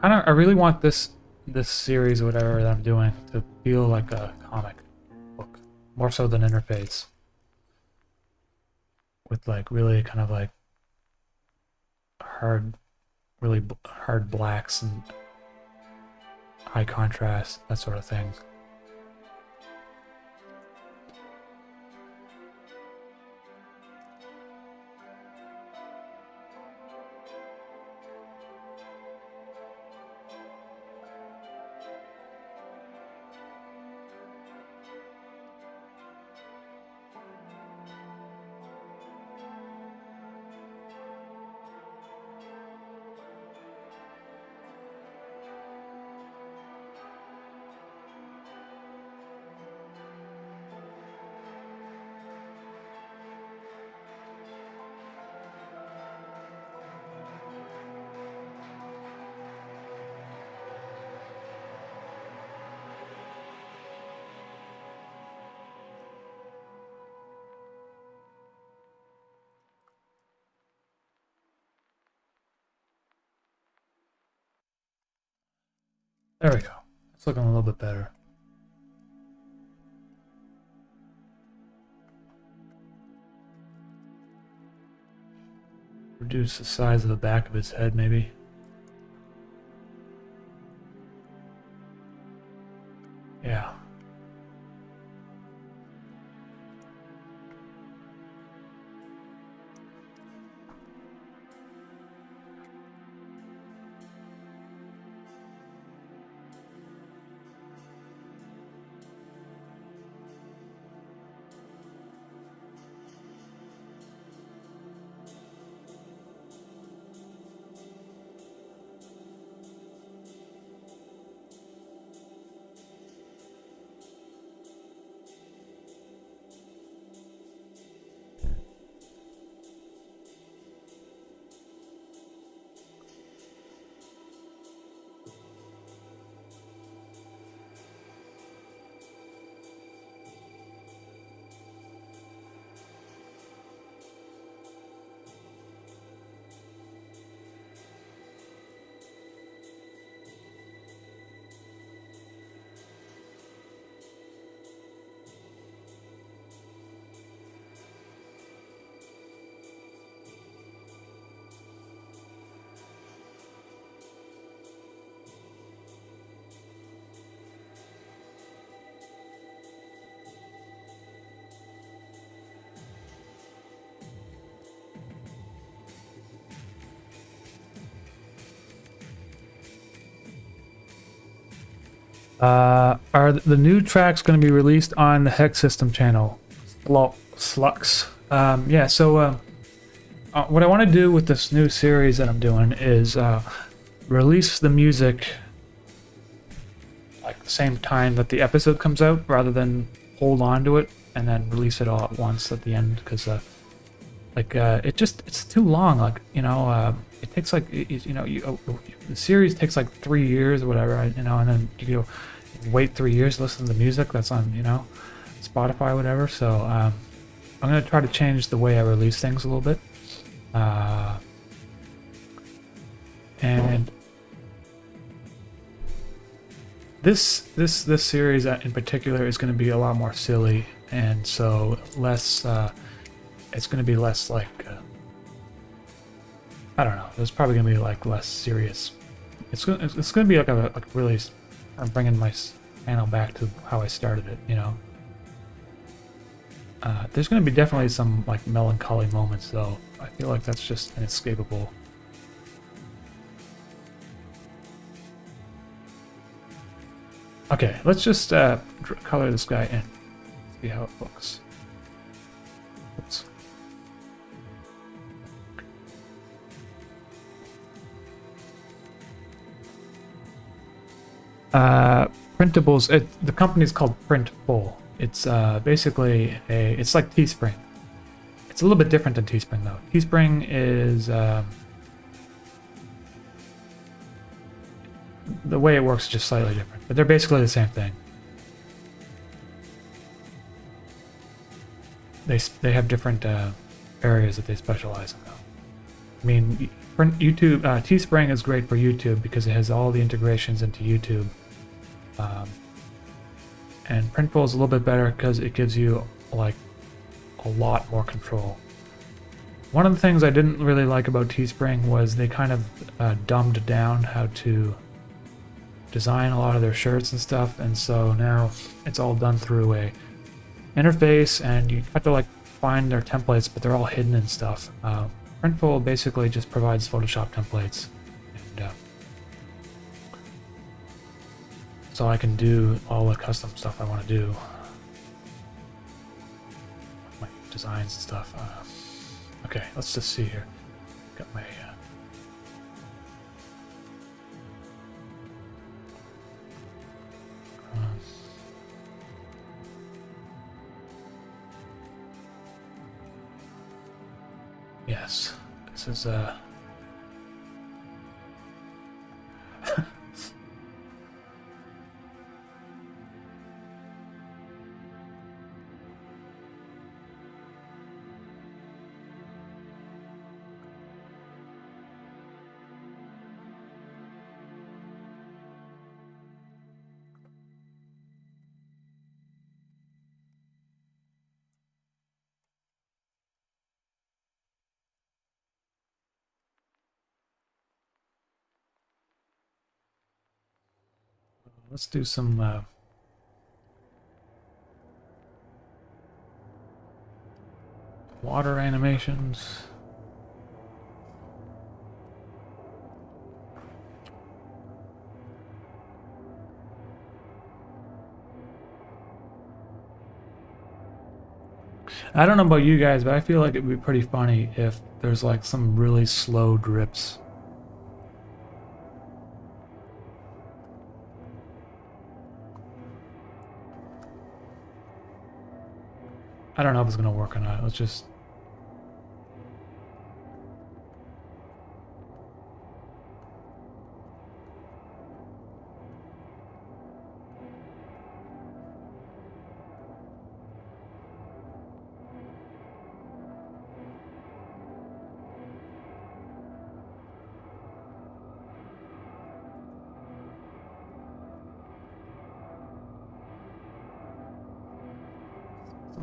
Speaker 2: I really want this series or whatever that I'm doing to feel like a comic book, more so than Interface, with like really kind of like really hard blacks and high contrast, that sort of thing. There we go. It's looking a little bit better. reduce the size of the back of his head, maybe. Yeah. Are the new tracks going to be released on the Hex System channel? Slux. Yeah, so what I want to do with this new series that I'm doing is release the music like the same time that the episode comes out, rather than hold on to it and then release it all at once at the end, because it's too long. Like, you know, it takes like the series takes like 3 years or whatever, you know, and then you wait 3 years to listen to the music that's on, you know, Spotify or whatever. So I'm gonna try to change the way I release things a little bit, and this series in particular is going to be a lot more silly, and so less. It's going to be less like I don't know. There's probably going to be like less serious. It's going to be like a really. I'm bringing my channel back to how I started it. You know. There's going to be definitely some like melancholy moments, though. I feel like that's just inescapable. Okay, let's just color this guy in. See how it looks. Oops. Printables. The company's called Printful. It's basically it's like Teespring. It's a little bit different than Teespring though. Teespring is the way it works is just slightly different, but they're basically the same thing. They have different areas that they specialize in though. I mean, YouTube Teespring is great for YouTube because it has all the integrations into YouTube. And Printful is a little bit better because it gives you like a lot more control. One of the things I didn't really like about Teespring was they kind of dumbed down how to design a lot of their shirts and stuff, and so now it's all done through a interface, and you have to like find their templates, but they're all hidden and stuff. Printful basically just provides Photoshop templates, and so I can do all the custom stuff I want to do, my designs and stuff. Okay, let's just see here. Got my yes, this is Let's do some water animations. I don't know about you guys, but I feel like it'd be pretty funny if there's like some really slow drips. I don't know if it's gonna work or not. Let's just...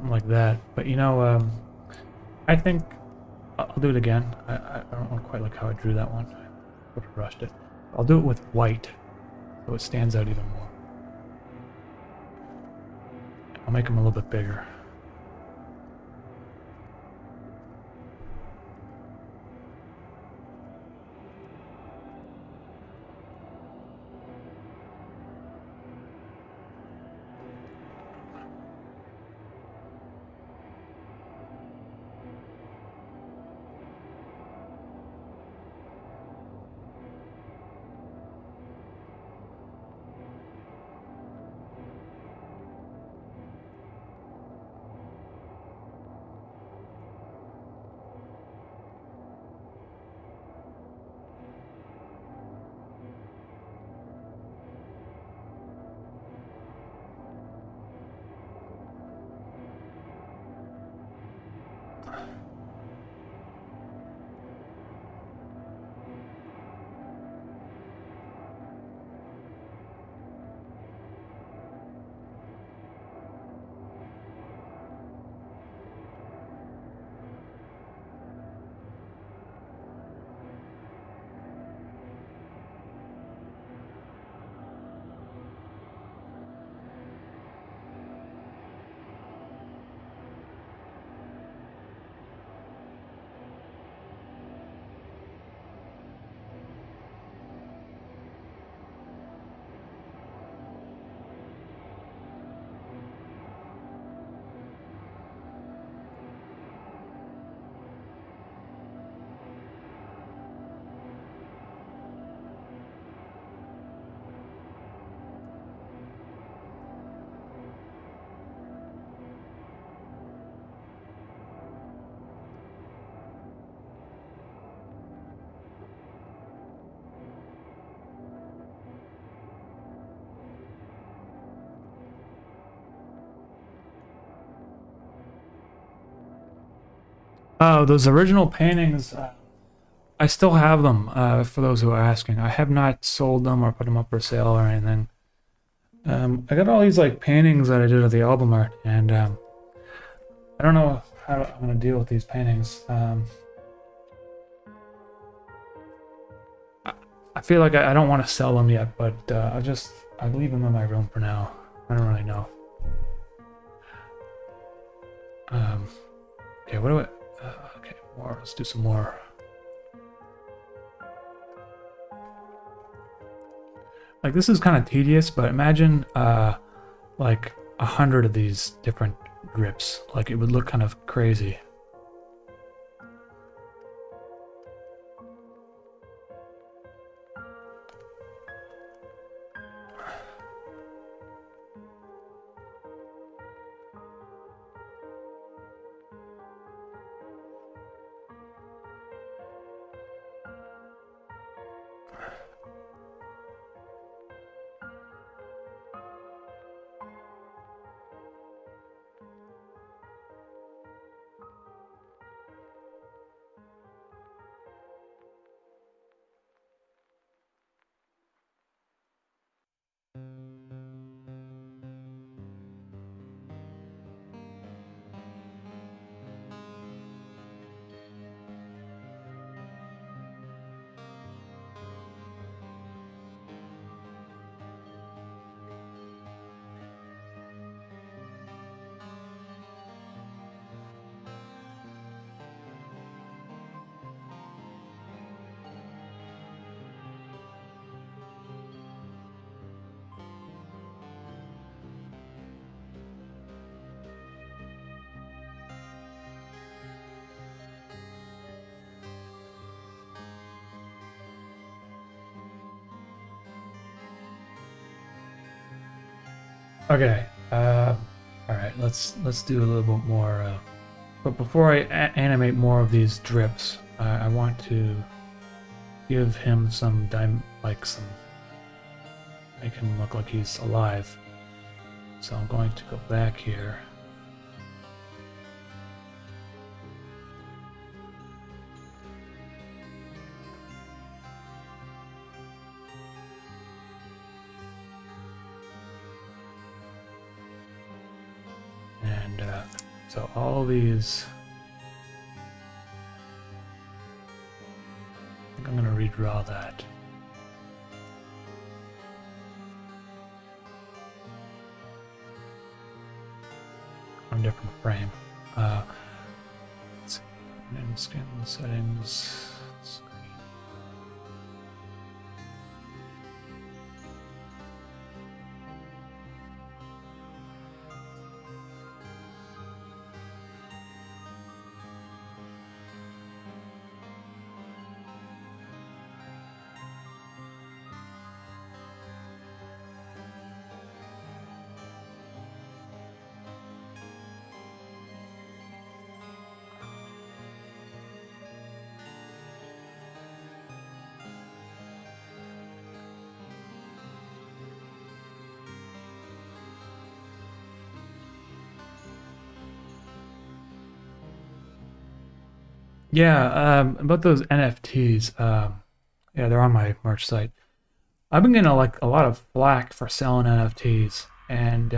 Speaker 2: something like that. But you know, I think I'll do it again. I don't know quite like how I drew that one. I would have rushed it. I'll do it with white, so it stands out even more. I'll make them a little bit bigger. Oh, those original paintings, I still have them, for those who are asking. I have not sold them or put them up for sale or anything. I got all these like paintings that I did of the album art, and I don't know how I'm gonna deal with these paintings. I feel like I don't want to sell them yet, but I'll leave them in my room for now. I don't really know. Okay, what do I... okay, more. Let's do some more. Like, this is kind of tedious, but imagine like 100 of these different drips. Like, it would look kind of crazy. Okay. All right. Let's do a little bit more. But before I animate more of these drips, I want to give him some make him look like he's alive. So I'm going to go back here. And so all these, I think I'm going to redraw that. On a different frame. Let's see. And scan the settings. Screen. Yeah, about those NFTs, yeah, they're on my merch site. I've been getting like a lot of flack for selling NFTs, and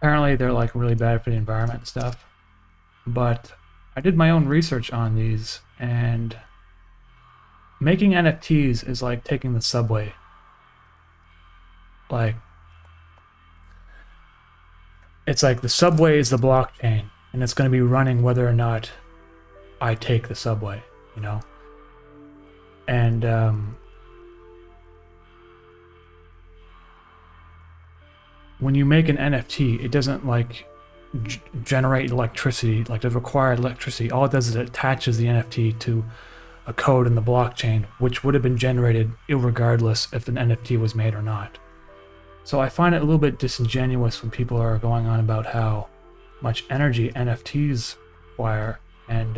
Speaker 2: apparently they're like really bad for the environment and stuff. But I did my own research on these, and making NFTs is like taking the subway. Like, it's like the subway is the blockchain, and it's going to be running whether or not I take the subway, you know? And when you make an NFT, it doesn't like generate electricity, like the required electricity. All it does is it attaches the NFT to a code in the blockchain, which would have been generated irregardless if an NFT was made or not. So I find it a little bit disingenuous when people are going on about how much energy NFTs require, and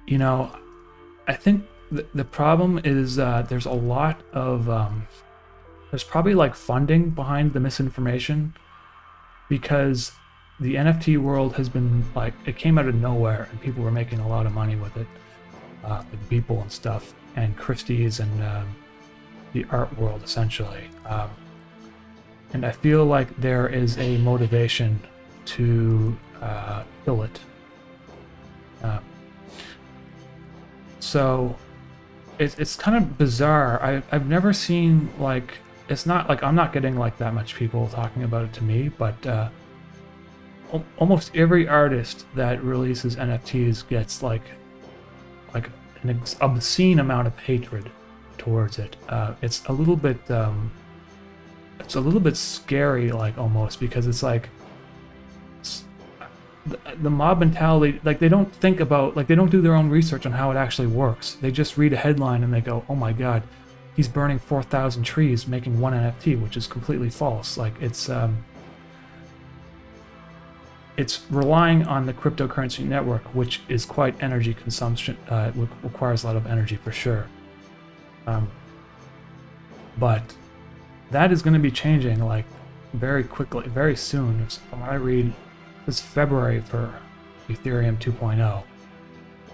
Speaker 2: you know, I think the problem is there's a lot of there's probably like funding behind the misinformation, because the NFT world has been like, it came out of nowhere and people were making a lot of money with it, like Beeple and stuff, and Christie's, and the art world essentially. And I feel like there is a motivation to kill it. So it's kind of bizarre. I've never seen, like, it's not like I'm not getting like that much people talking about it to me, but almost every artist that releases NFTs gets like an obscene amount of hatred towards it. It's a little bit scary, like, almost, because it's like the mob mentality. Like, they don't think about, like, they don't do their own research on how it actually works. They just read a headline and they go, oh my god, he's burning 4,000 trees making one NFT, which is completely false. Like, it's relying on the cryptocurrency network, which is quite energy consumption. It requires a lot of energy for sure. But that is going to be changing, like, very quickly, very soon. From what I read, it's February for Ethereum 2.0,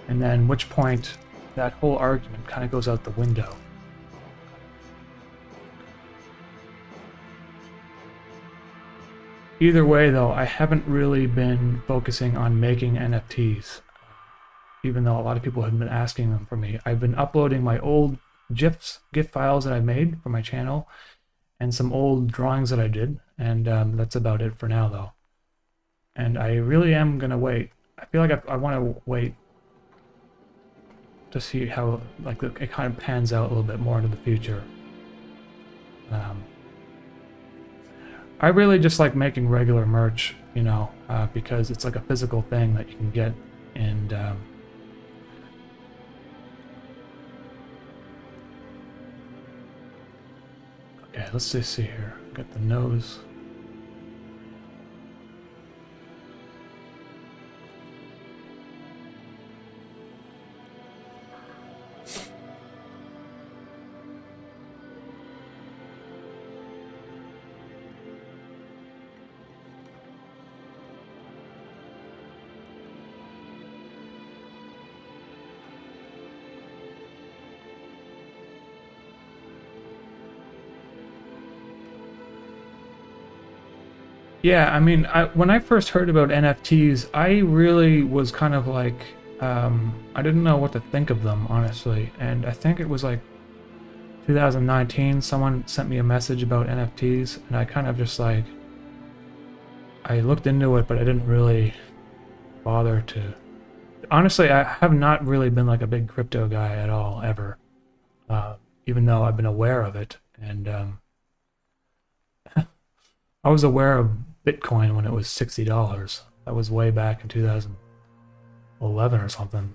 Speaker 2: and then which point that whole argument kind of goes out the window. Either way, though, I haven't really been focusing on making NFTs, even though a lot of people have been asking them for me. I've been uploading my old GIF files that I made for my channel, and some old drawings that I did, and that's about it for now, though. And I really am gonna wait. I feel like I want to wait to see how, like, it kind of pans out a little bit more into the future. I really just like making regular merch, you know, because it's like a physical thing that you can get, and Okay, let's just see here. Got the nose. Yeah, I mean, when I first heard about NFTs, I really was kind of like, I didn't know what to think of them, honestly. And I think it was like 2019, someone sent me a message about NFTs, and I kind of just like, I looked into it, but I didn't really bother to. Honestly, I have not really been like a big crypto guy at all, ever. Even though I've been aware of it. And I was aware of Bitcoin when it was $60. That was way back in 2011 or something.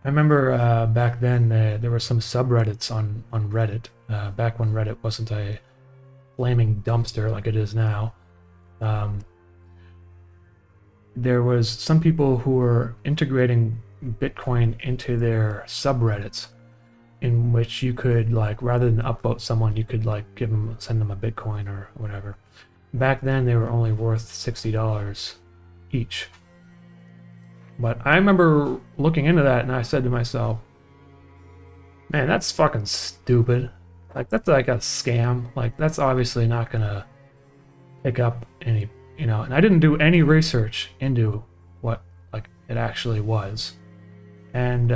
Speaker 2: I remember back then there were some subreddits on Reddit, back when Reddit wasn't a flaming dumpster like it is now. There was some people who were integrating Bitcoin into their subreddits, in which you could, like, rather than upvote someone, you could like send them a Bitcoin or whatever. Back then they were only worth $60 each. But I remember looking into that and I said to myself, man, that's fucking stupid. Like, that's like a scam. Like, that's obviously not gonna pick up any, and I didn't do any research into what like it actually was. And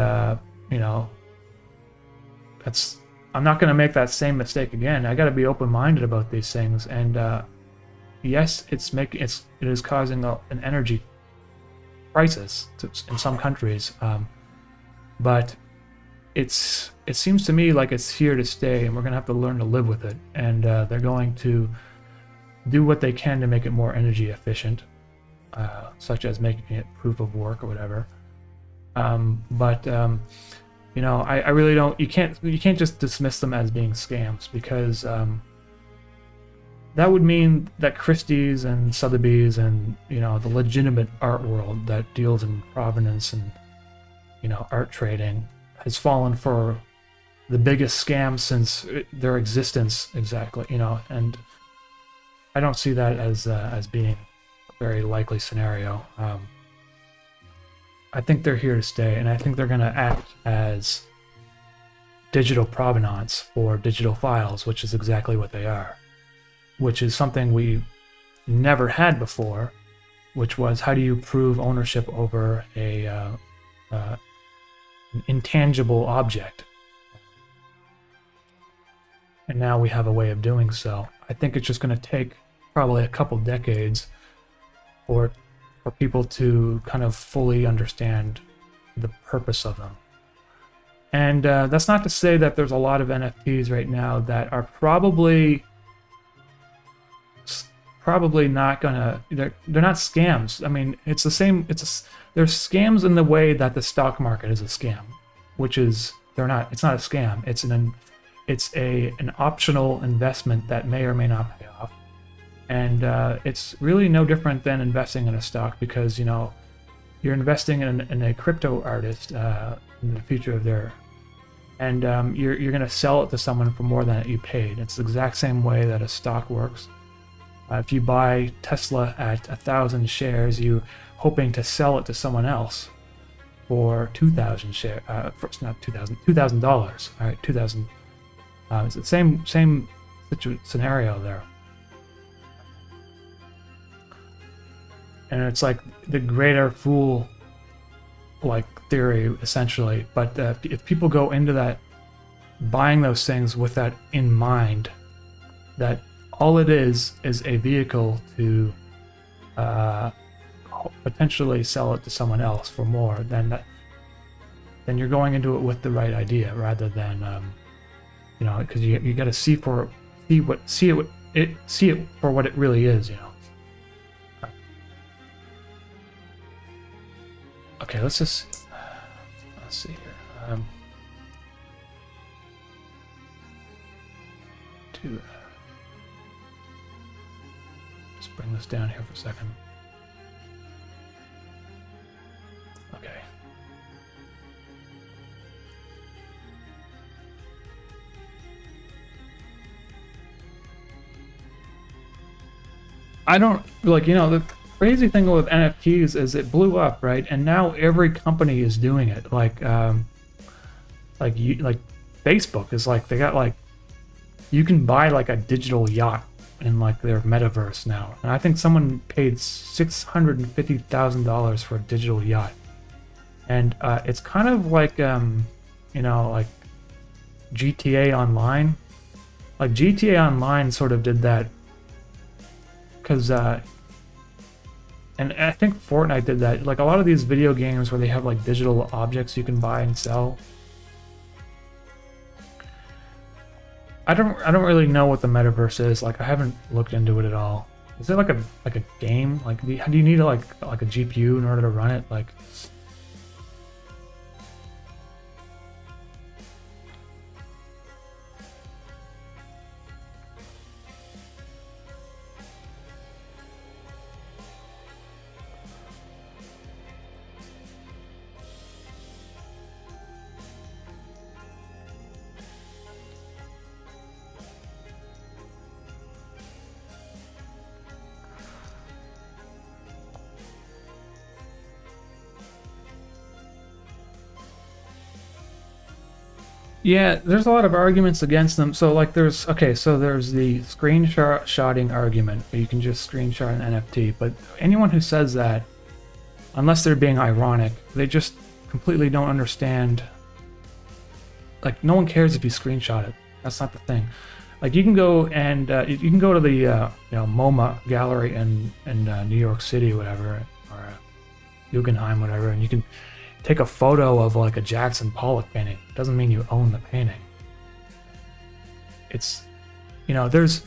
Speaker 2: I'm not going to make that same mistake again. I got to be open-minded about these things. And yes, it is causing an energy crisis in some countries, but it seems to me like it's here to stay, and we're going to have to learn to live with it. And they're going to do what they can to make it more energy efficient, such as making it proof of work or whatever. I really don't. You can't just dismiss them as being scams, because that would mean that Christie's and Sotheby's and the legitimate art world that deals in provenance and art trading has fallen for the biggest scam since their existence, exactly. And I don't see that as being a very likely scenario. I think they're here to stay, and I think they're going to act as digital provenance for digital files, which is exactly what they are, which is something we never had before, which was, how do you prove ownership over an intangible object? And now we have a way of doing so. I think it's just going to take probably a couple decades for people to kind of fully understand the purpose of them. And that's not to say that there's a lot of NFTs right now that are probably not gonna, they're not scams. I mean, it's the same. There's scams in the way that the stock market is a scam, which is it's not a scam. It's an optional investment that may or may not pay off. And it's really no different than investing in a stock, because you're investing in a crypto artist in the future of and you're going to sell it to someone for more than you paid. It's the exact same way that a stock works. If you buy Tesla at 1,000 shares, you're hoping to sell it to someone else for 2,000 shares. Not $2,000. All right, 2,000. It's the same scenario there. And it's like the greater fool like theory, essentially. But if people go into that, buying those things with that in mind, that all it is a vehicle to potentially sell it to someone else for more, then you're going into it with the right idea, rather than because you got to see it for what it really is. Okay, let's see here. to just bring this down here for a second. Okay. I don't like, you know, the crazy thing with NFTs is it blew up, right? And now every company is doing it. Like Facebook is like, they got like, you can buy like a digital yacht in like their metaverse now. And I think someone paid $650,000 for a digital yacht. And it's kind of like, you know, like GTA Online. Like GTA Online sort of did that. Because, and I think Fortnite did that. Like a lot of these video games where they have like digital objects you can buy and sell. I don't really know what the metaverse is. Like I haven't looked into it at all. Is it like a game? Like do you need like a GPU in order to run it? Like. Yeah, there's a lot of arguments against them. So like there's the screenshotting argument where you can just screenshot an NFT, but anyone who says that, unless they're being ironic, they just completely don't understand. Like no one cares if you screenshot it. That's not the thing. Like you can go and you can go to the you know, MoMA gallery in New York City, whatever, or Guggenheim, whatever, and you can take a photo of like a Jackson Pollock painting. Doesn't mean you own the painting. It's, you know, there's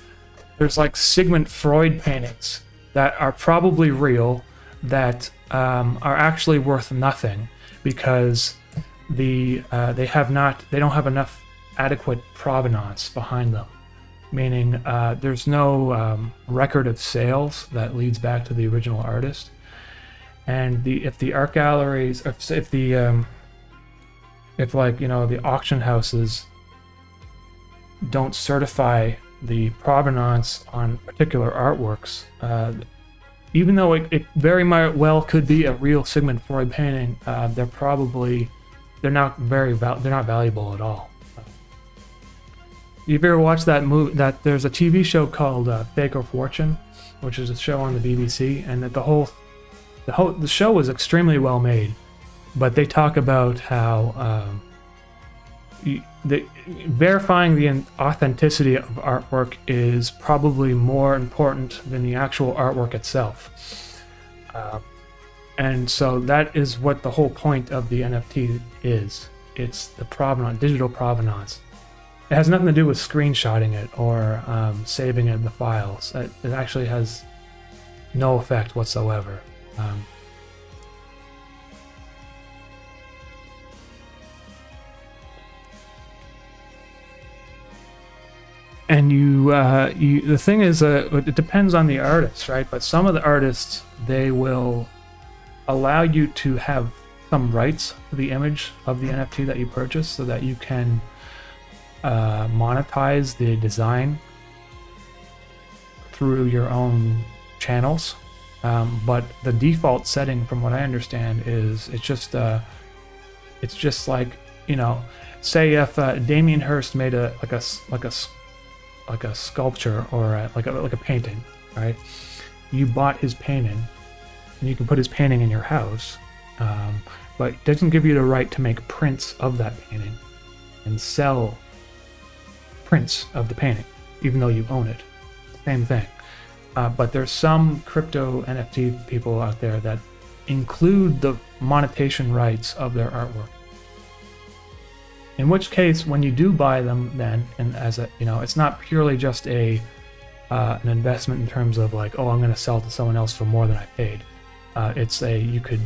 Speaker 2: like Sigmund Freud paintings that are probably real that are actually worth nothing because they don't have enough adequate provenance behind them. Meaning there's no record of sales that leads back to the original artist. And if the art galleries, if like, you know, the auction houses don't certify the provenance on particular artworks, even though it very well could be a real Sigmund Freud painting, they're not valuable at all. You've ever watched that movie? That there's a TV show called Fake or Fortune, which is a show on the BBC, and that the show was extremely well made, but they talk about how verifying the authenticity of artwork is probably more important than the actual artwork itself. And so that is what the whole point of the NFT is. It's the provenance, digital provenance. It has nothing to do with screenshotting it or saving it in the files. It actually has no effect whatsoever. And the thing is, it depends on the artist, right? But some of the artists, they will allow you to have some rights to the image of the NFT that you purchase, so that you can monetize the design through your own channels. But the default setting, from what I understand, is it's just like, you know, say if Damien Hirst made a sculpture or like a painting, right? You bought his painting, and you can put his painting in your house, but it doesn't give you the right to make prints of that painting and sell prints of the painting, even though you own it. Same thing. But there's some crypto NFT people out there that include the monetization rights of their artwork. In which case, when you do buy them, then, and as a, you know, it's not purely just an investment in terms of like, oh, I'm going to sell to someone else for more than I paid. You could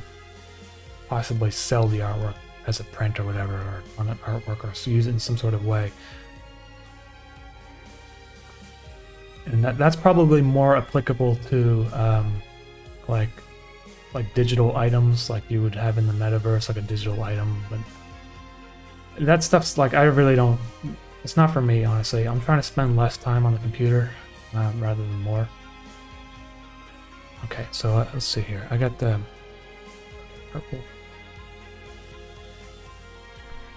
Speaker 2: possibly sell the artwork as a print or whatever, or on an artwork, or use it in some sort of way. and that's probably more applicable to like digital items like you would have in the metaverse, like a digital item. But that stuff's like, I really don't, it's not for me, honestly. I'm trying to spend less time on the computer rather than more. Okay, so let's see here. I got the purple.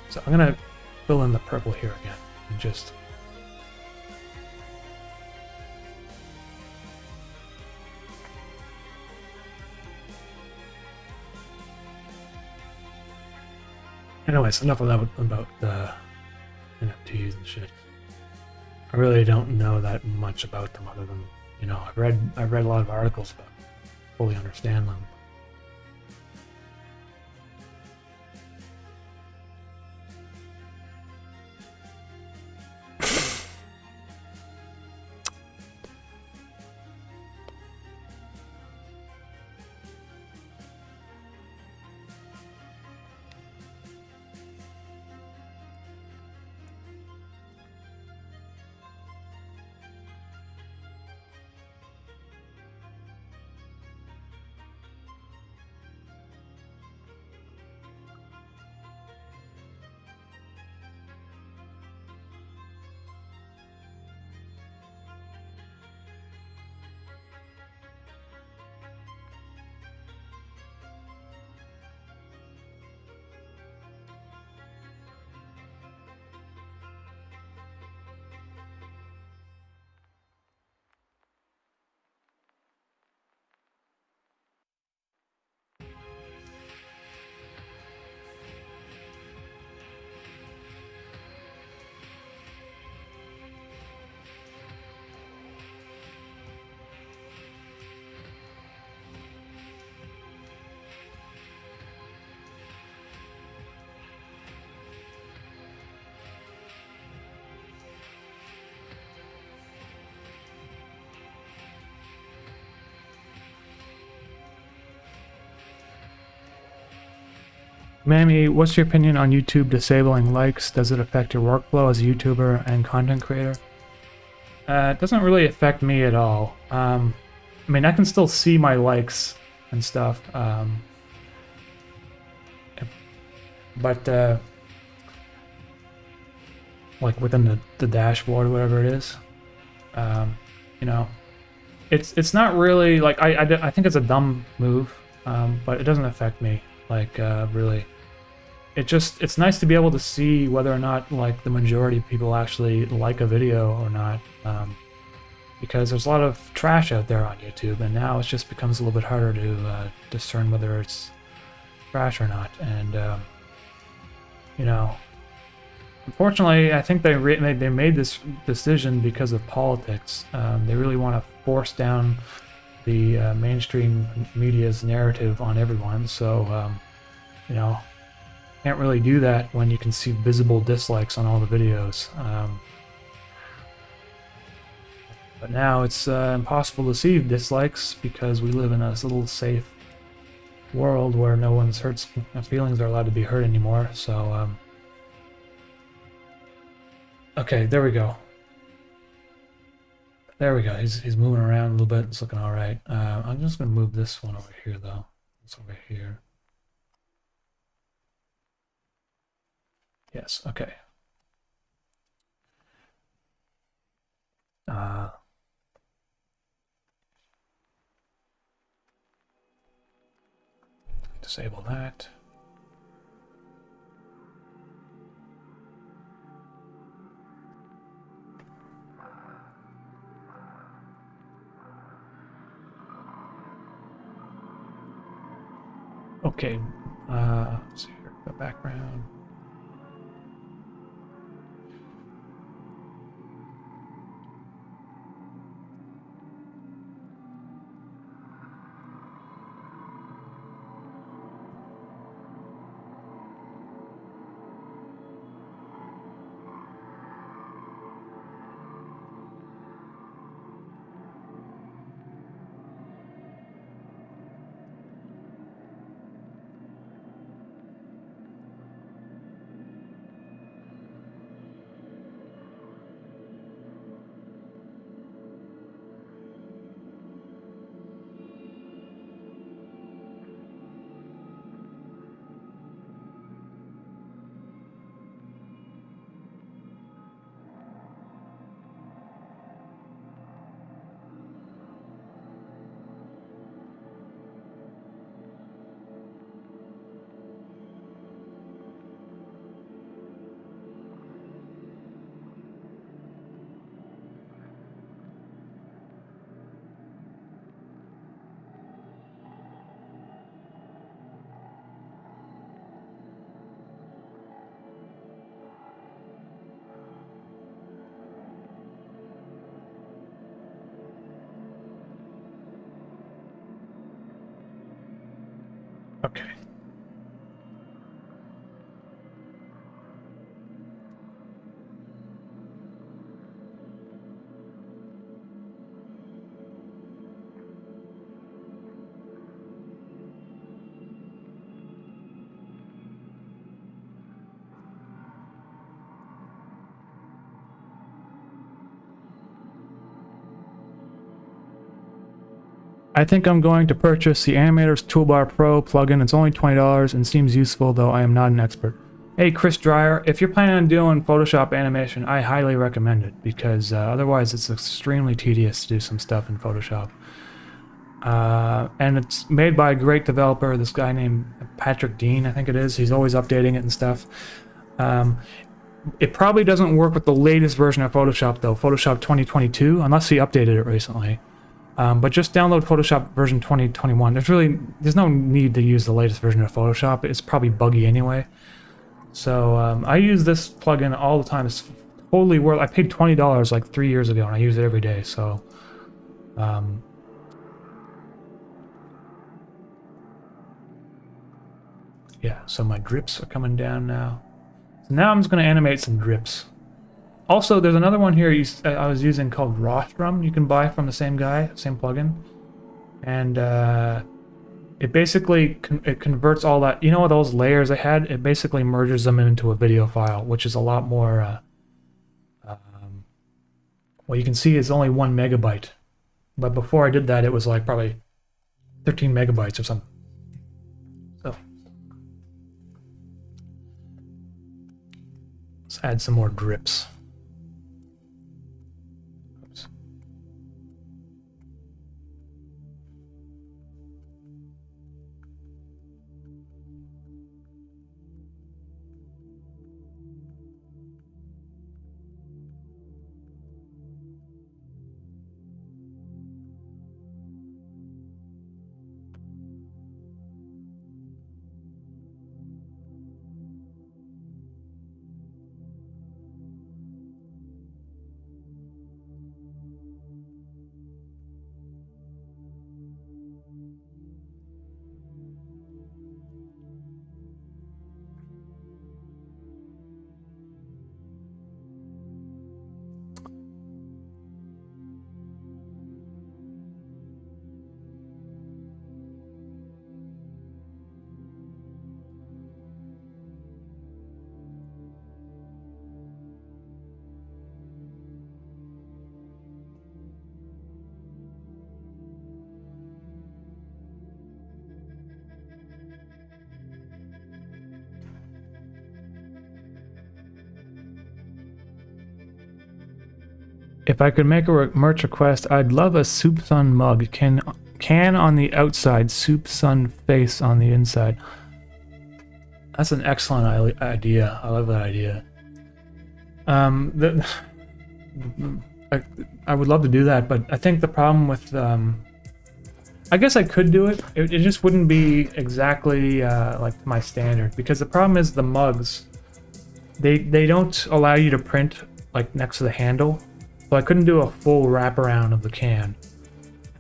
Speaker 2: So I'm gonna fill in the purple here again and just anyways, enough of that about the NFTs and shit. I really don't know that much about them other than, you know, I've read a lot of articles about them, fully understand them. Mammy, what's your opinion on YouTube disabling likes? Does it affect your workflow as a YouTuber and content creator? It doesn't really affect me at all. I mean, I can still see my likes and stuff, but like within the dashboard or whatever it is, you know, it's not really like I think it's a dumb move, but it doesn't affect me. Like, really, it's nice to be able to see whether or not, like, the majority of people actually like a video or not, because there's a lot of trash out there on YouTube, and now it just becomes a little bit harder to discern whether it's trash or not. And you know, unfortunately, I think they made this decision because of politics. They really want to force down the mainstream media's narrative on everyone, so you know, can't really do that when you can see visible dislikes on all the videos. But now it's impossible to see dislikes because we live in a little safe world where no one's feelings are allowed to be hurt anymore. So okay, there we go. There we go. He's moving around a little bit. It's looking all right. I'm just gonna move this one over here though. It's over here. Yes. Okay. Disable that. Okay, let's see here, the background. I think I'm going to purchase the Animator's Toolbar Pro plugin. It's only $20 and seems useful, though I am not an expert. Hey, Chris Dreyer, if you're planning on doing Photoshop animation, I highly recommend it, because otherwise it's extremely tedious to do some stuff in Photoshop. And it's made by a great developer, this guy named Patrick Dean, I think it is. He's always updating it and stuff. It probably doesn't work with the latest version of Photoshop, though, Photoshop 2022, unless he updated it recently. But just download Photoshop version 2021. There's no need to use the latest version of Photoshop. It's probably buggy anyway. So I use this plugin all the time. It's totally worth. I paid $20 like 3 years ago, and I use it every day. So, yeah. So my drips are coming down now. So now I'm just going to animate some drips. Also, there's another one here I was using called Rostrum. You can buy from the same guy, same plugin, and it basically it converts all that, you know, those layers I had. It basically merges them into a video file, which is a lot more. Well, you can see it's only 1 megabyte, but before I did that, it was like probably 13 megabytes or something. So let's add some more drips. If I could make a merch request, I'd love a Soup Sun mug. Can on the outside, Soup Sun face on the inside. That's an excellent idea. I love that idea. I would love to do that, but I think the problem with I guess I could do it. It just wouldn't be exactly like my standard, because the problem is the mugs. They don't allow you to print like next to the handle. So I couldn't do a full wraparound of the can.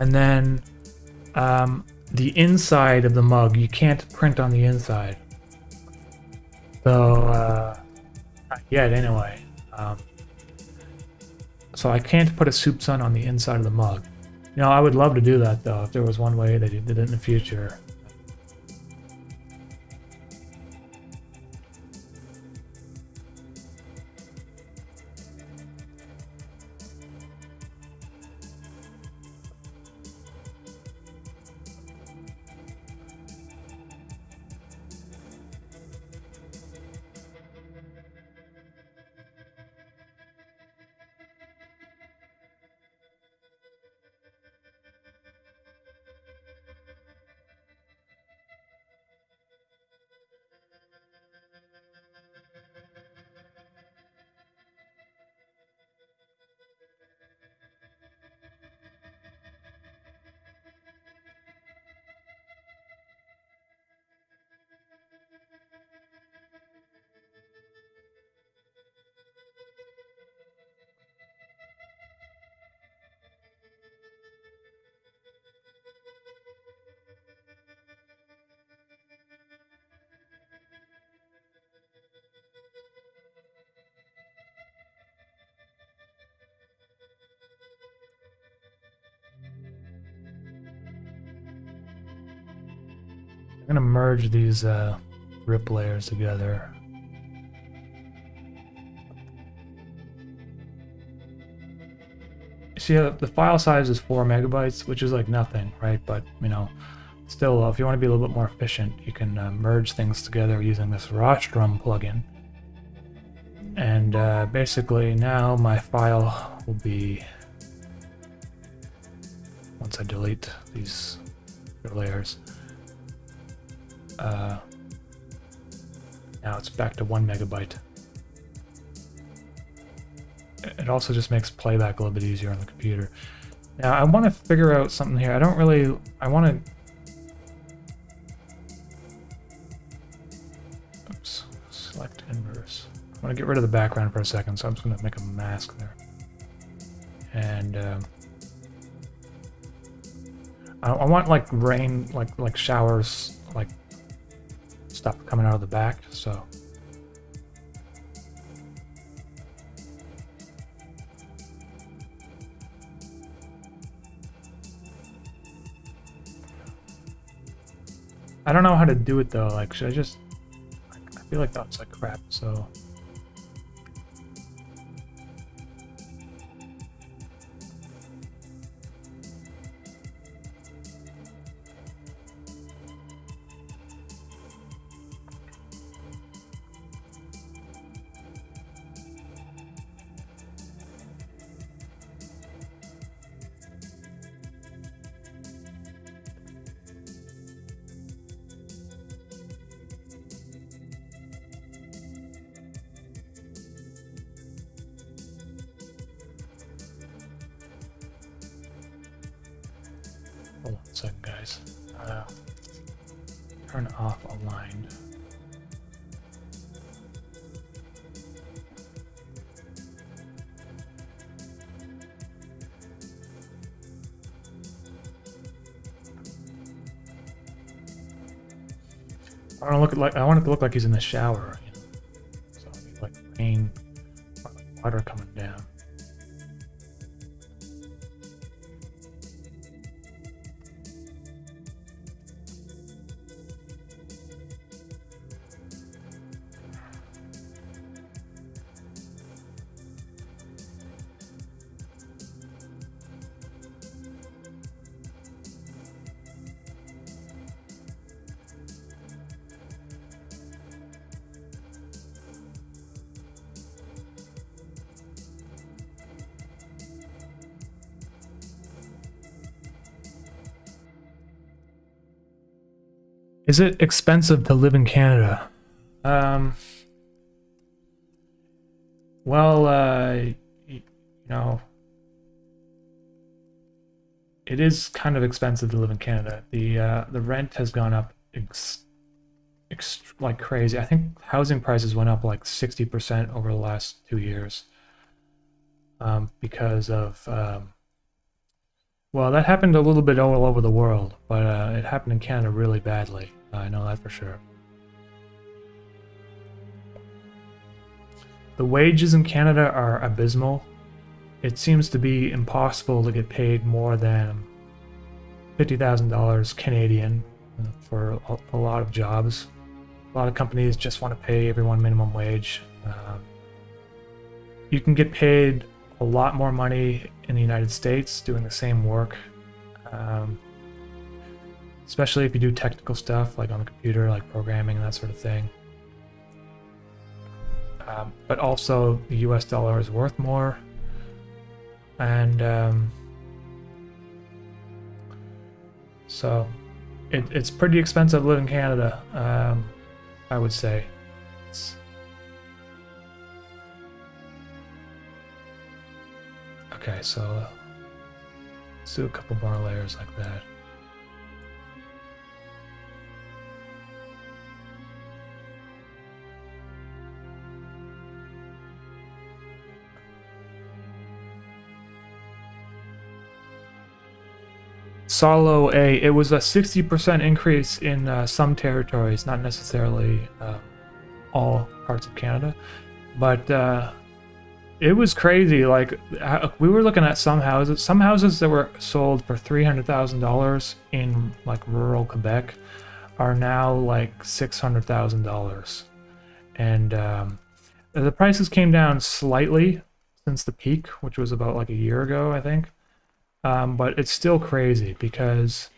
Speaker 2: And then the inside of the mug, you can't print on the inside. So, not yet anyway. So I can't put a Soup Sun on the inside of the mug. You know, I would love to do that, though, if there was one way that you did it in the future. I'm gonna merge these rip layers together. see, the file size is 4 megabytes, which is like nothing, right? But you know, still, if you want to be a little bit more efficient, you can merge things together using this rostrum plugin. And basically, now my file will be, once I delete these layers, now it's back to 1 megabyte. It also just makes playback a little bit easier on the computer. Now I want to figure out something here. I want to, oops, select inverse. I want to get rid of the background for a second, so I'm just going to make a mask there. And I want like rain, like showers, like stuff coming out of the back, so. I don't know how to do it though, like should I just, I feel like that's like crap, so. Hold on a second, guys. Turn off aligned. I want it to look like he's in the shower, you know. So like rain, water coming down. Is it expensive to live in Canada? Well, you know, it is kind of expensive to live in Canada. The rent has gone up like crazy. I think housing prices went up like 60% over the last 2 years. Because of well, that happened a little bit all over the world, but it happened in Canada really badly. I know that for sure. The wages in Canada are abysmal. It seems to be impossible to get paid more than $50,000 Canadian for a lot of jobs. A lot of companies just want to pay everyone minimum wage. You can get paid a lot more money in the United States doing the same work, especially if you do technical stuff like on the computer, like programming and that sort of thing. But also the US dollar is worth more, and so it's pretty expensive to live in Canada, I would say. Okay, so let's do a couple more layers like that. Solo A, it was a 60% increase in some territories, not necessarily all parts of Canada, but it was crazy. Like, we were looking at some houses that were sold for $300,000 in like rural Quebec are now like $600,000, and the prices came down slightly. since the peak, which was about like a year ago, I think. But it's still crazy because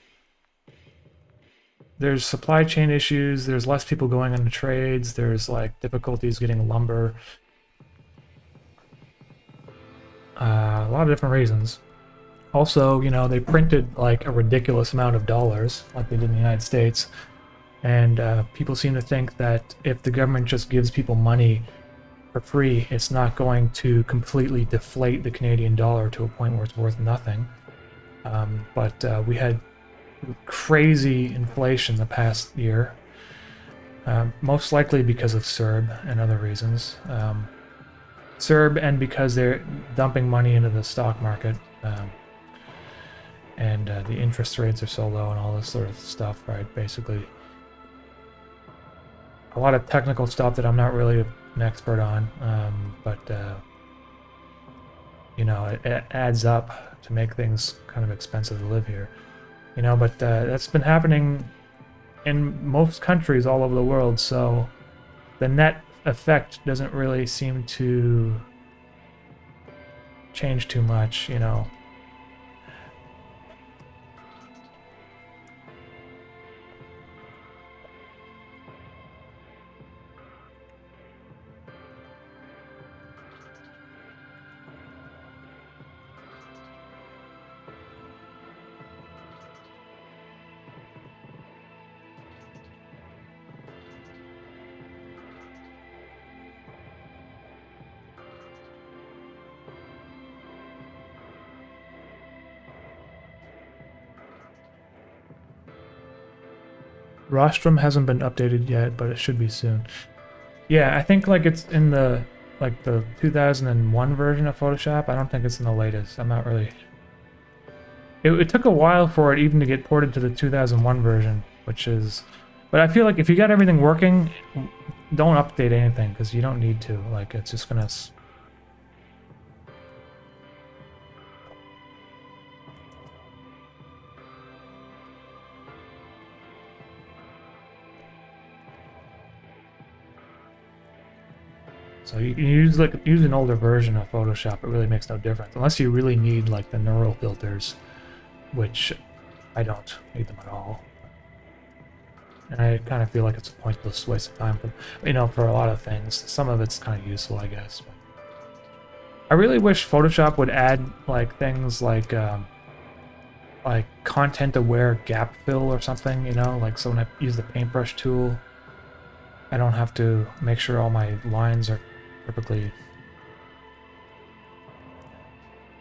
Speaker 2: there's supply chain issues, there's less people going into trades, there's like difficulties getting lumber. A lot of different reasons. Also, you know, they printed like a ridiculous amount of dollars, like they did in the United States, and people seem to think that if the government just gives people money for free, it's not going to completely deflate the Canadian dollar to a point where it's worth nothing. But we had crazy inflation the past year, most likely because of CERB and other reasons. CERB and because they're dumping money into the stock market, and the interest rates are so low and all this sort of stuff, right? Basically, a lot of technical stuff that I'm not really an expert on, but you know, it adds up to make things kind of expensive to live here. You know, but that's been happening in most countries all over the world, so the net effect doesn't really seem to change too much, you know. Rostrum hasn't been updated yet, but it should be soon. Yeah, I think like it's in the like the 2001 version of Photoshop. I don't think it's in the latest. I'm not really. It took a while for it even to get ported to the 2001 version, which is. But I feel like if you got everything working, don't update anything because you don't need to. Like it's just gonna. So you use an older version of Photoshop. It really makes no difference unless you really need like the neural filters, which I don't need them at all. And I kind of feel like it's a pointless waste of time, but you know, for a lot of things. Some of it's kind of useful, I guess. But I really wish Photoshop would add like things like content-aware gap fill or something. You know, like so when I use the paintbrush tool, I don't have to make sure all my lines are perfectly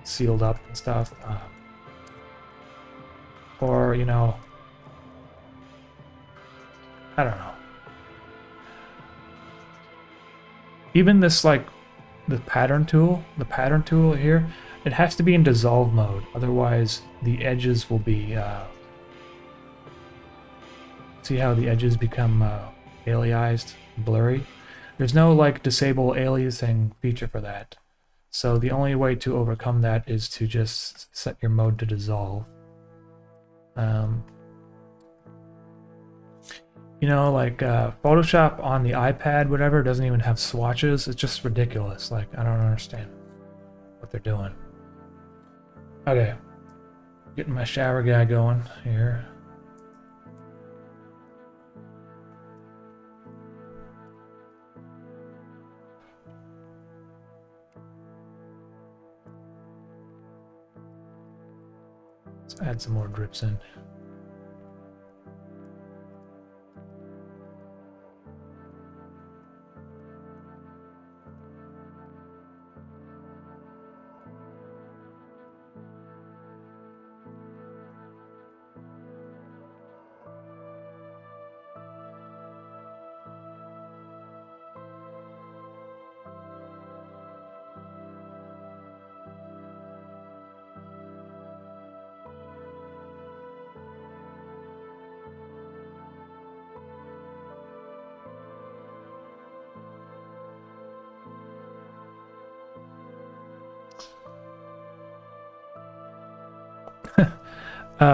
Speaker 2: sealed up and stuff, or you know, I don't know. Even this like the pattern tool here, it has to be in dissolve mode, otherwise the edges will be. See how the edges become aliased, blurry? There's no like disable aliasing feature for that. So the only way to overcome that is to just set your mode to dissolve. You know, like Photoshop on the iPad, whatever, doesn't even have swatches. It's just ridiculous. Like, I don't understand what they're doing. Okay. Getting my shower guy going here. Let's add some more drips in.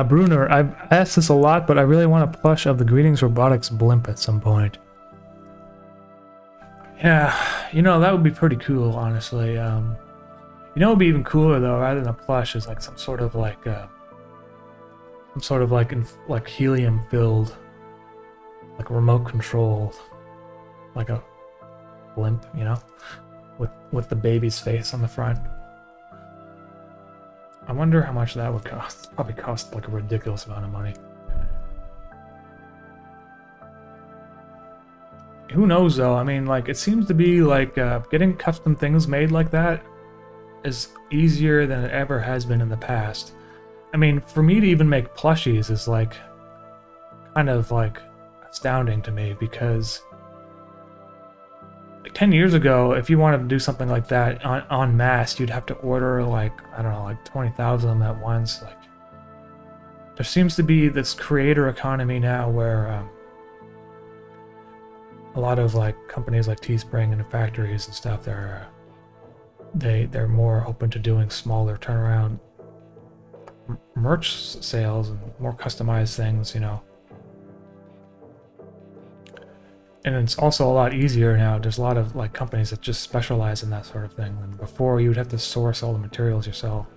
Speaker 2: Bruner, I've asked this a lot, but I really want a plush of the Greetings Robotics blimp at some point. Yeah, you know, that would be pretty cool, honestly. You know, it'd be even cooler though, rather than a plush, is like some sort of like like helium filled, like remote controlled, like a blimp, you know, with the baby's face on the front. I wonder how much that would cost. Probably cost like a ridiculous amount of money. Who knows though? I mean, like, it seems to be like getting custom things made like that is easier than it ever has been in the past. I mean, for me to even make plushies is like kind of like astounding to me, because like 10 years ago, if you wanted to do something like that en masse, you'd have to order like, I don't know, like 20,000 of them at once. Like, there seems to be this creator economy now where a lot of like companies like Teespring and factories and stuff, they're more open to doing smaller turnaround merch sales and more customized things, you know. And it's also a lot easier now. There's a lot of like companies that just specialize in that sort of thing. And before, you would have to source all the materials yourself.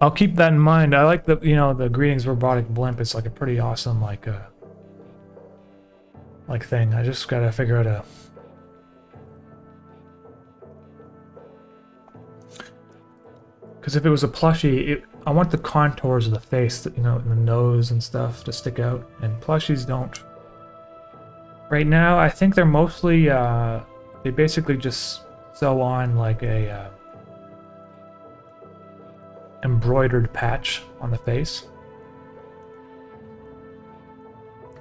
Speaker 2: I'll keep that in mind. I like the, you know, the Greetings Robotic Blimp. It's like a pretty awesome like thing. I just gotta figure out a. Because if it was a plushie, I want the contours of the face, you know, and the nose and stuff to stick out, and plushies don't. Right now, I think they're mostly they basically just sew on like a embroidered patch on the face.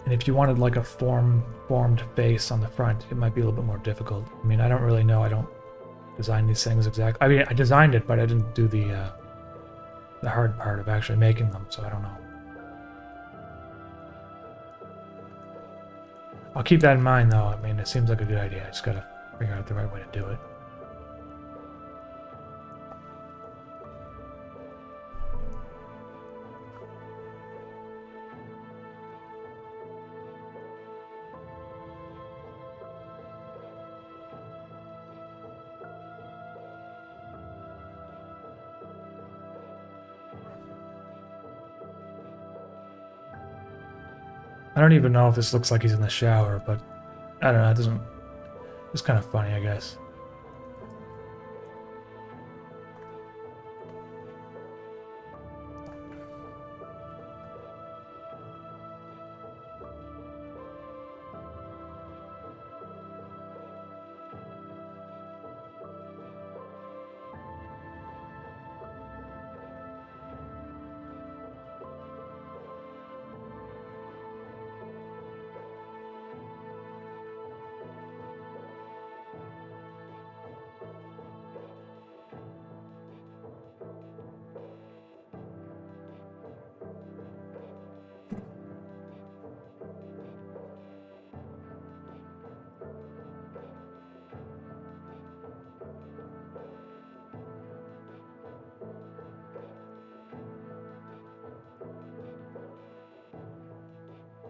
Speaker 2: And if you wanted like a formed face on the front, it might be a little bit more difficult. I mean, I don't really know. I don't design these things exactly. I mean, I designed it, but I didn't do the hard part of actually making them, so I don't know. I'll keep that in mind, though. I mean, it seems like a good idea. I just gotta figure out the right way to do it. I don't even know if this looks like he's in the shower, but I don't know. It doesn't. It's kind of funny, I guess.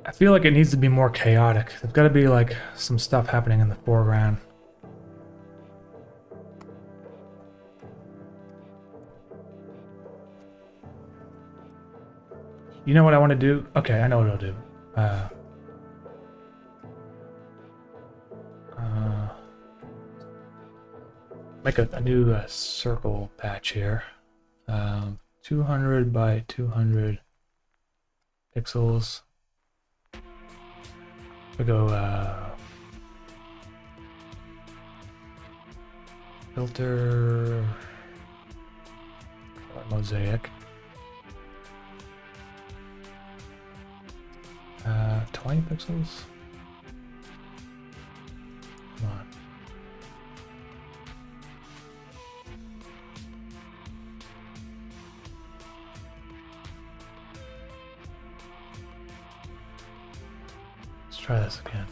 Speaker 2: I feel like it needs to be more chaotic. There's got to be like some stuff happening in the foreground. You know what I want to do? Okay, I know what I'll do. Make a new circle patch here. 200 by 200 pixels. We go filter mosaic. 20 pixels. Come on. Let's try this again.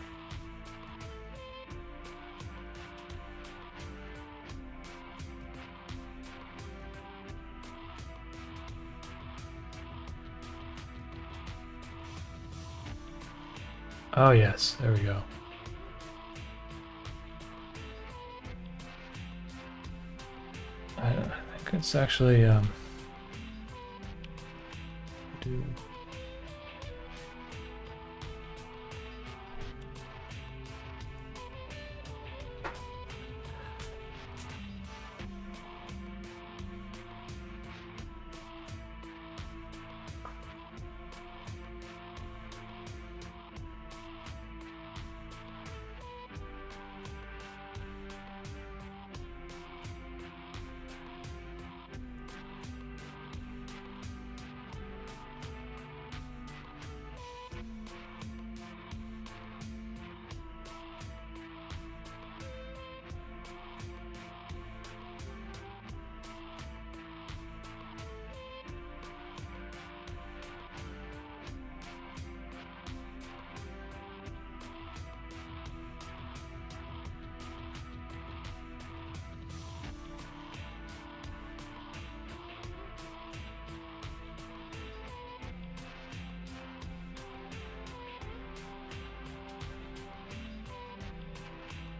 Speaker 2: Oh yes, there we go. I think it's actually do.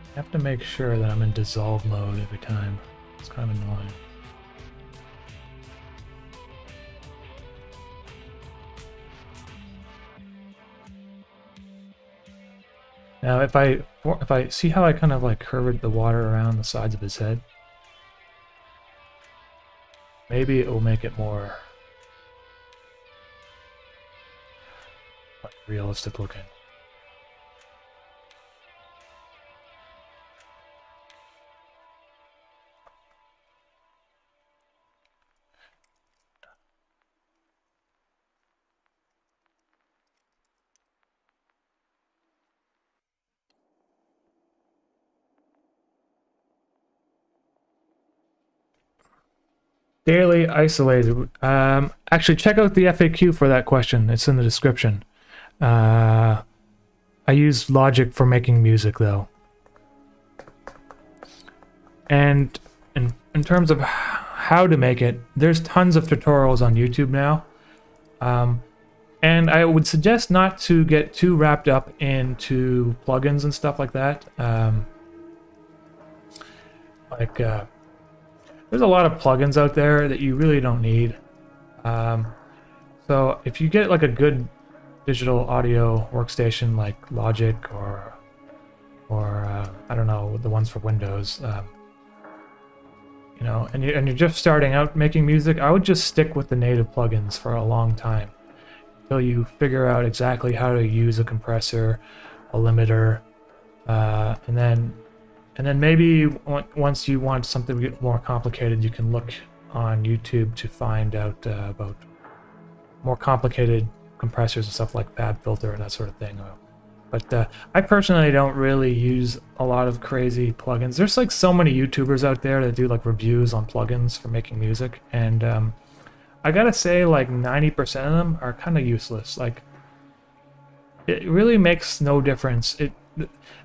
Speaker 2: I have to make sure that I'm in dissolve mode every time. It's kind of annoying. Now, if I see how I kind of like curved the water around the sides of his head, maybe it will make it more like, realistic looking. Daily isolated. Actually, check out the FAQ for that question. It's in the description. I use Logic for making music, though. And in terms of how to make it, there's tons of tutorials on YouTube now. And I would suggest not to get too wrapped up into plugins and stuff like that. There's a lot of plugins out there that you really don't need. So if you get like a good digital audio workstation like Logic or I don't know, the ones for Windows, you know, and you're just starting out making music, I would just stick with the native plugins for a long time until you figure out exactly how to use a compressor, a limiter, and then maybe once you want something a bit more complicated, you can look on YouTube to find out about more complicated compressors and stuff like FabFilter and that sort of thing. But I personally don't really use a lot of crazy plugins. There's like so many YouTubers out there that do like reviews on plugins for making music, and I gotta say like 90% of them are kind of useless. Like it really makes no difference.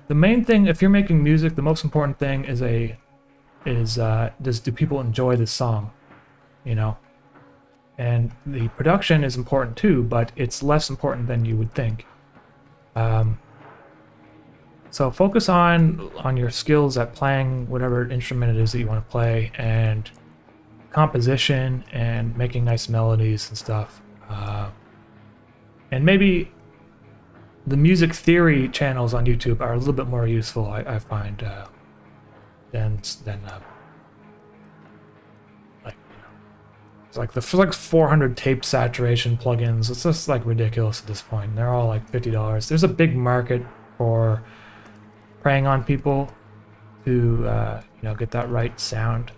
Speaker 2: The main thing, if you're making music, the most important thing is do people enjoy the song, you know? And the production is important too, but it's less important than you would think. So focus on your skills at playing whatever instrument it is that you want to play, and composition and making nice melodies and stuff. And maybe the music theory channels on YouTube are a little bit more useful, I find, than like, you know, it's like the 400 tape saturation plugins. It's just like ridiculous at this point. They're all like $50. There's a big market for preying on people to you know, get that right sound.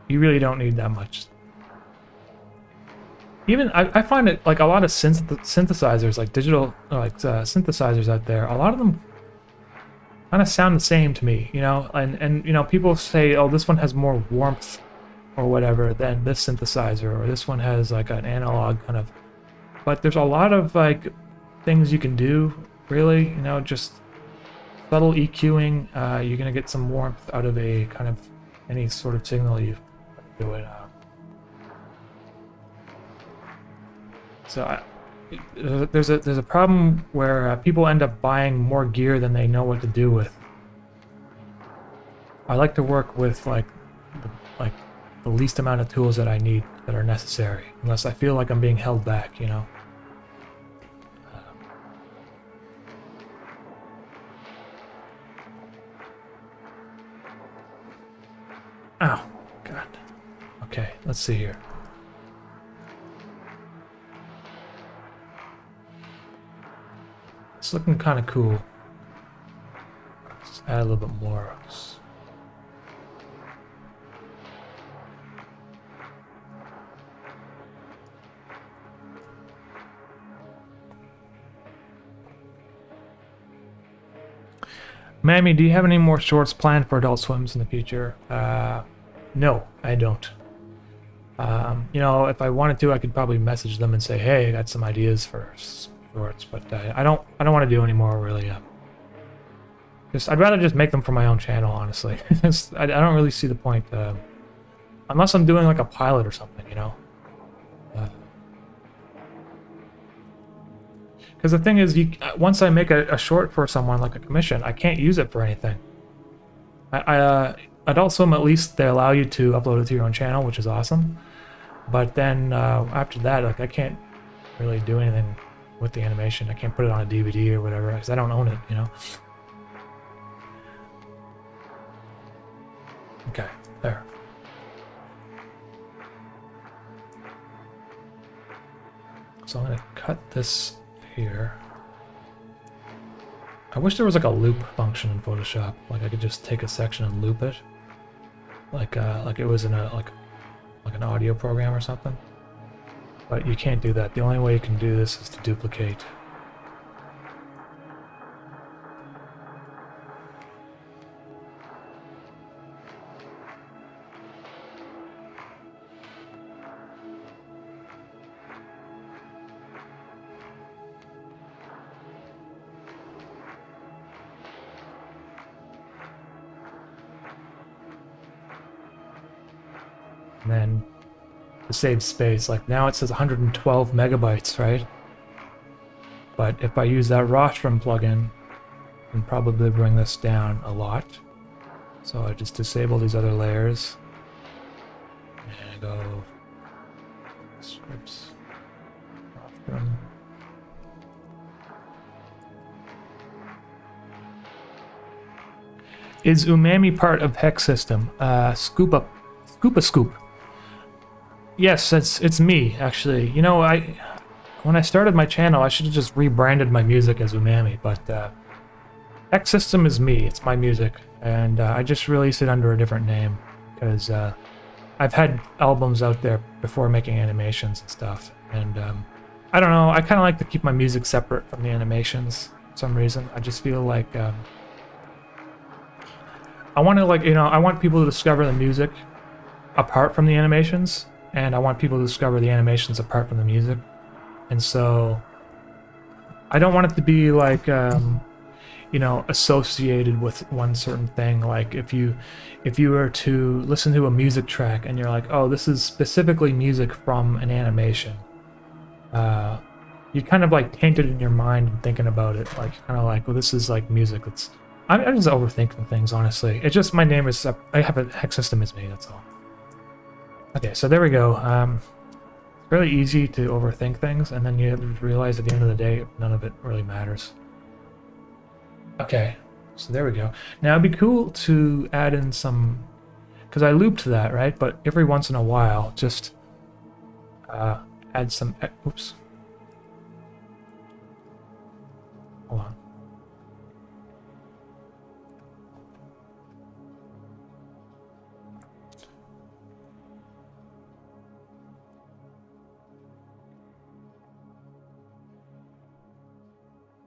Speaker 2: You really don't need that much. Even I find it like a lot of synthesizers, like digital synthesizers out there, a lot of them kind of sound the same to me, you know, and you know, people say, oh, this one has more warmth or whatever than this synthesizer, or this one has like an analog kind of, but there's a lot of like things you can do, really, you know, just subtle EQing. You're gonna get some warmth out of a kind of any sort of signal you do it. So there's a problem where people end up buying more gear than they know what to do with. I like to work with like the least amount of tools that I need that are necessary, unless I feel like I'm being held back, you know. Ow, God. Okay, let's see here. It's looking kind of cool. Let's add a little bit more. Mammy, do you have any more shorts planned for Adult Swims in the future? No, I don't. You know, if I wanted to, I could probably message them and say, "Hey, I got some ideas for shorts," but I don't want to do any more really. I'd rather just make them for my own channel, honestly. I don't really see the point, unless I'm doing like a pilot or something, you know. Because the thing is, once I make a short for someone, like a commission, I can't use it for anything. Adult Swim, at least they allow you to upload it to your own channel, which is awesome. But then after that, like, I can't really do anything with the animation. I can't put it on a DVD or whatever, because I don't own it, you know? Okay, there. So I'm going to cut this here. I wish there was like a loop function in Photoshop. Like I could just take a section and loop it. Like it was in a like an audio program or something. But you can't do that. The only way you can do this is to duplicate. And then to save space, like now it says 112 megabytes, right? But if I use that rostrum plugin, I can probably bring this down a lot. So I just disable these other layers and I go scripts, rostrum. Is UMAMI part of Hex System? Scoop. Yes, it's me, actually. You know, when I started my channel, I should have just rebranded my music as UMAMI, but Hex System is me, it's my music, and I just released it under a different name, because I've had albums out there before making animations and stuff, and I don't know, I kind of like to keep my music separate from the animations for some reason. I just feel like I want to, like, you know, I want people to discover the music apart from the animations, and I want people to discover the animations apart from the music. And so I don't want it to be like you know, associated with one certain thing. Like if you were to listen to a music track and you're like, oh, this is specifically music from an animation, you kind of like taint it in your mind and thinking about it, like kind of like, well, this is like music that's I'm just overthinking things, honestly. It's just my name is I have a Hex System as me, that's all. Okay, so there we go. It's really easy to overthink things, and then you realize at the end of the day, none of it really matters. Okay, so there we go. Now it'd be cool to add in some, because I looped that, right? But every once in a while, just add some, oops. Hold on.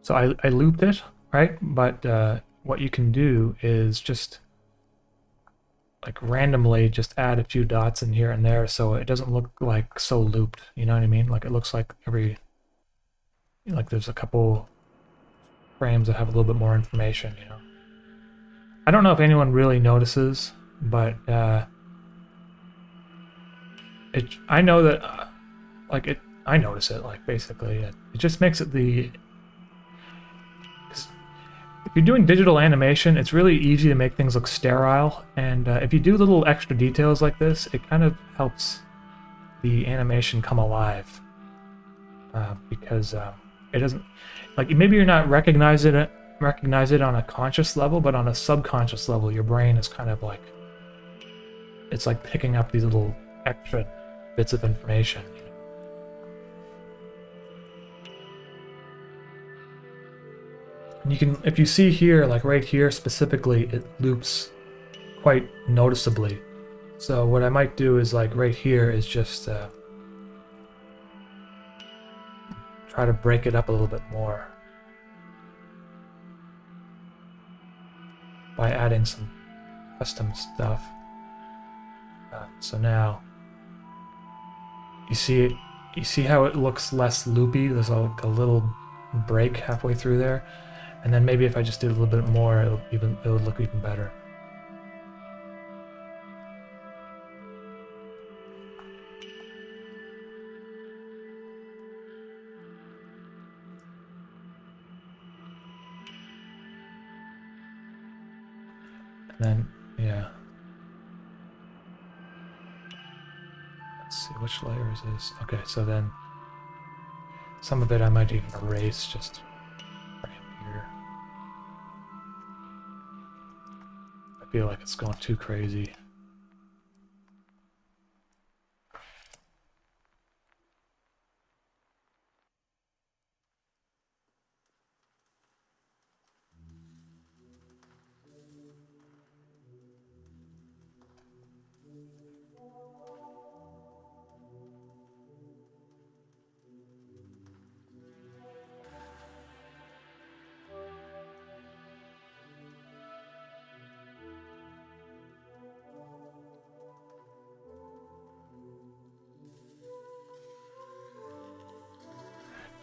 Speaker 2: So I looped it, right? But what you can do is just like randomly just add a few dots in here and there so it doesn't look like so looped, you know what I mean? Like it looks like like there's a couple frames that have a little bit more information, you know? I don't know if anyone really notices, but I know that like I notice it, like, basically. It just makes it the... 'cause if you're doing digital animation, it's really easy to make things look sterile, and if you do little extra details like this, it kind of helps the animation come alive. Because it doesn't... Like, maybe you're not recognize it on a conscious level, but on a subconscious level, your brain is kind of like... It's like picking up these little extra bits of information. And you can, if you see here, like right here specifically, it loops quite noticeably. So what I might do is like right here is just try to break it up a little bit more by adding some custom stuff. So now you see how it looks less loopy. There's like a little break halfway through there. And then maybe if I just did a little bit more, it would look even better. And then, yeah. Let's see, which layer is this? Okay, so then some of it I might even erase just right here. I feel like it's going too crazy.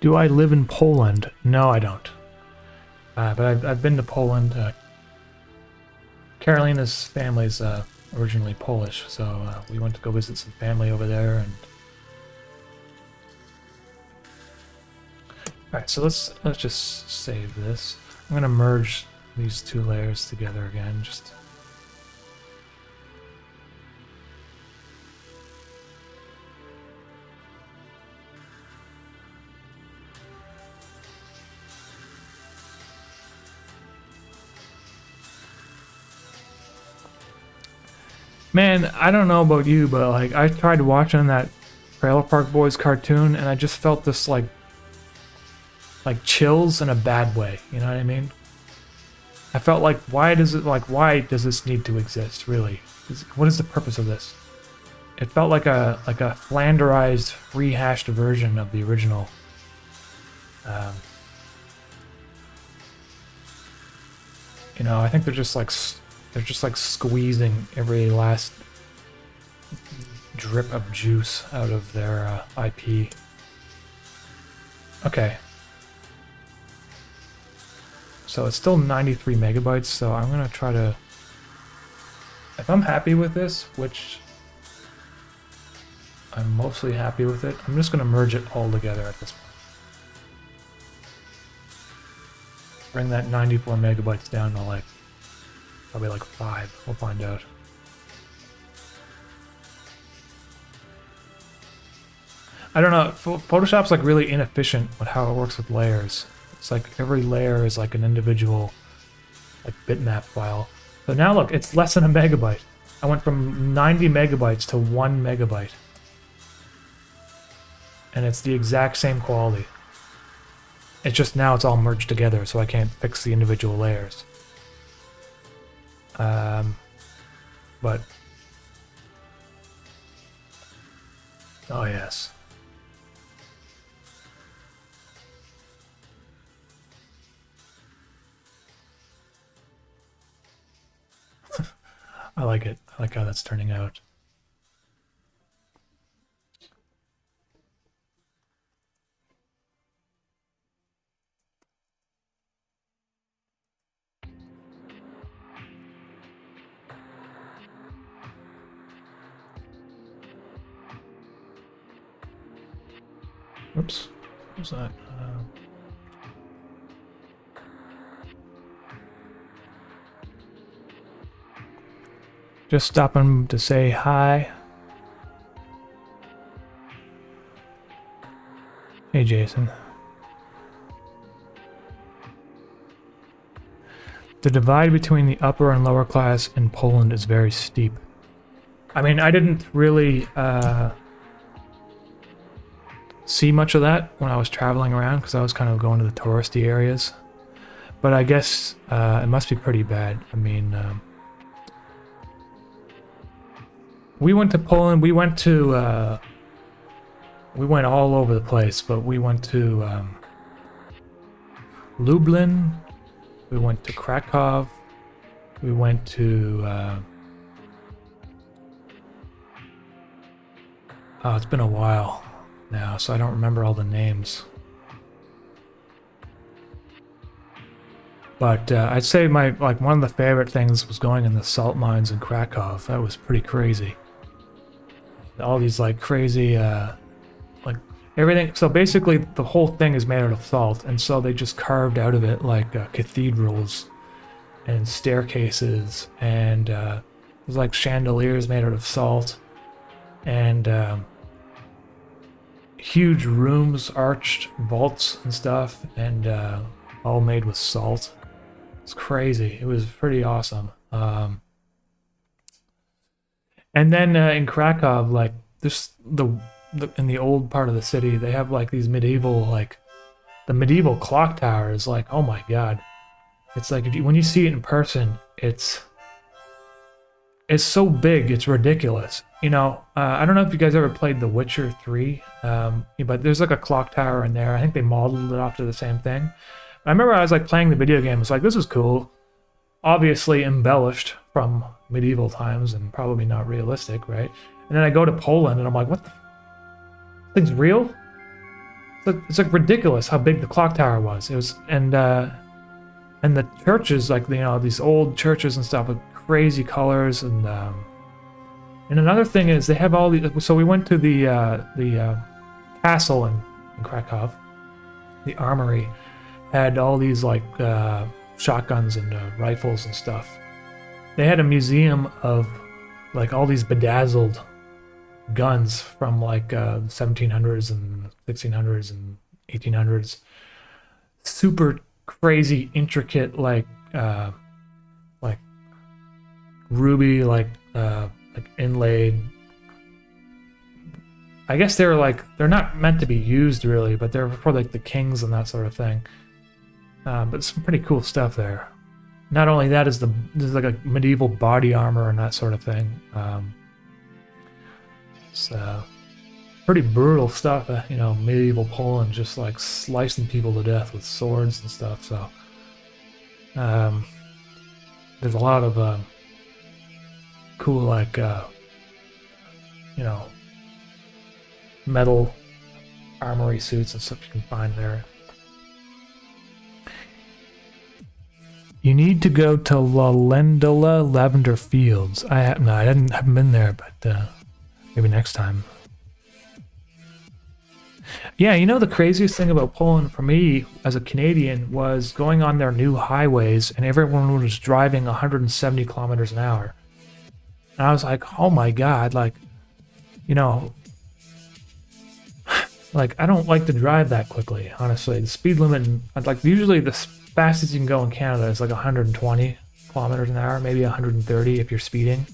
Speaker 2: Do I live in Poland? No, I don't. But I've been to Poland. Carolina's family's originally Polish, so we went to go visit some family over there. And all right, so let's just save this. I'm gonna merge these two layers together again. Just man, I don't know about you, but like I tried watching that Trailer Park Boys cartoon, and I just felt this like chills in a bad way. You know what I mean? I felt like why does this need to exist? Really, what is the purpose of this? It felt like a flanderized, rehashed version of the original. You know, I think they're just like squeezing every last drip of juice out of their IP. Okay. So it's still 93 megabytes, so I'm gonna try to... If I'm happy with this, which I'm mostly happy with it, I'm just gonna merge it all together at this point. Bring that 94 megabytes down to like, probably like 5, we'll find out. I don't know, Photoshop's like really inefficient with how it works with layers. It's like every layer is like an individual like bitmap file. So now look, it's less than a megabyte. I went from 90 megabytes to 1 megabyte. And it's the exact same quality. It's just now it's all merged together, so I can't fix the individual layers. But... oh yes. I like it. I like how that's turning out. Oops. What was that? Just stopping to say hi. Hey, Jason. The divide between the upper and lower class in Poland is very steep. I mean, I didn't really see much of that when I was traveling around because I was kind of going to the touristy areas. But I guess it must be pretty bad. I mean, we went to Poland. We went all over the place, but we went to Lublin. We went to Krakow. We went to... oh, it's been a while now, so I don't remember all the names. But I'd say one of the favorite things was going in the salt mines in Krakow. That was pretty crazy. All these like crazy, like everything. So basically, the whole thing is made out of salt, and so they just carved out of it like cathedrals and staircases, and there's like chandeliers made out of salt, and huge rooms, arched vaults and stuff, and all made with salt. It's crazy. It was pretty awesome. And then in Krakow, like this, in the old part of the city, they have like these medieval, like the medieval clock tower is like, oh my god, it's like when you see it in person, it's so big, it's ridiculous. You know, I don't know if you guys ever played The Witcher 3, but there's like a clock tower in there. I think they modeled it after the same thing. I remember I was like playing the video game. It's like, this is cool. Obviously embellished from medieval times and probably not realistic, right? And then I go to Poland and I'm like, what the? Thing's real? It's like ridiculous how big the clock tower was. It was, and the churches, like, you know, these old churches and stuff with crazy colors, and another thing is they have all the. So we went to the castle in Krakow. The armory had all these like shotguns and rifles and stuff. They had a museum of like all these bedazzled guns from like 1700s and 1600s and 1800s. Super crazy, intricate, like ruby, like inlaid. I guess they're not meant to be used really, but they're for like the kings and that sort of thing. But some pretty cool stuff there. Not only that, there's like a medieval body armor and that sort of thing. It's pretty brutal stuff, you know, medieval Poland, just like slicing people to death with swords and stuff. So there's a lot of cool, like you know, metal armory suits and stuff you can find there. You need to go to Lalendula Lavender Fields. I haven't been there, but maybe next time. Yeah, you know, the craziest thing about Poland for me as a Canadian was going on their new highways and everyone was driving 170 kilometers an hour. And I was like, oh my god, like, you know, like, I don't like to drive that quickly, honestly. The speed limit, like, usually the fastest you can go in Canada is like 120 kilometers an hour, maybe 130 if you're speeding.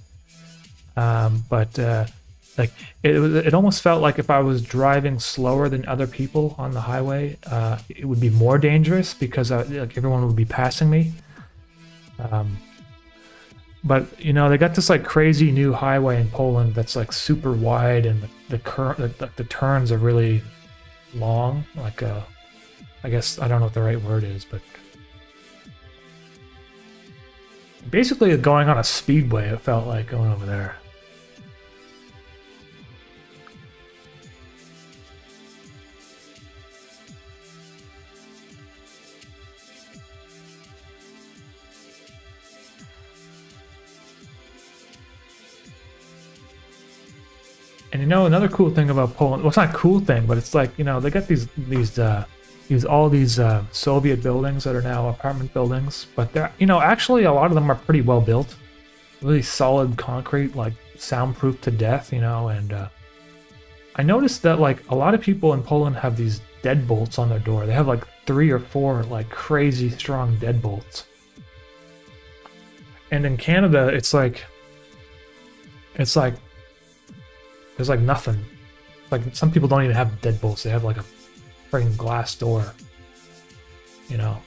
Speaker 2: Like, it almost felt like if I was driving slower than other people on the highway, it would be more dangerous because like everyone would be passing me. But you know, they got this like crazy new highway in Poland that's like super wide, and the turns are really long. Like I guess I don't know what the right word is, but basically going on a speedway. It felt like going over there. And you know, another cool thing about Poland, well, it's not a cool thing, but it's like, you know, they got these Soviet buildings that are now apartment buildings, but they're, you know, actually a lot of them are pretty well built, really solid concrete, like soundproof to death, you know. And I noticed that like a lot of people in Poland have these deadbolts on their door. They have like 3 or 4 like crazy strong deadbolts. And in Canada, it's like there's like nothing. Like some people don't even have deadbolts. They have like a friggin' glass door. You know,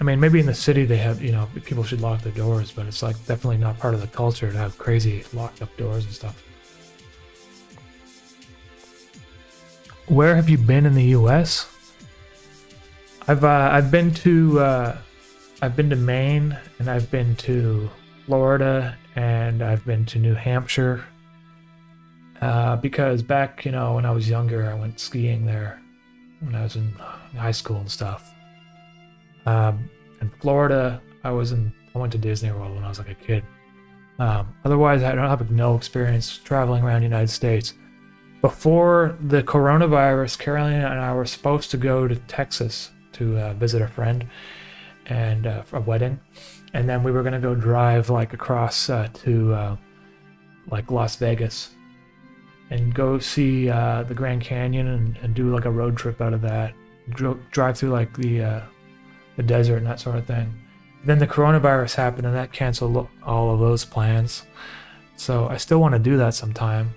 Speaker 2: I mean, maybe in the city they have, you know, people should lock their doors, but it's like definitely not part of the culture to have crazy locked up doors and stuff. Where have you been in the U.S.? I've been to Maine, and I've been to Florida, and I've been to New Hampshire. Because back, you know, when I was younger, I went skiing there when I was in high school and stuff. In Florida, I went to Disney World when I was like a kid. Otherwise, I don't have no experience traveling around the United States. Before the coronavirus, Carolina and I were supposed to go to Texas to visit a friend and for a wedding, and then we were gonna go drive like across to like Las Vegas and go see the Grand Canyon and do like a road trip out of that. Drive through like the desert and that sort of thing. Then the coronavirus happened and that canceled all of those plans. So I still want to do that sometime.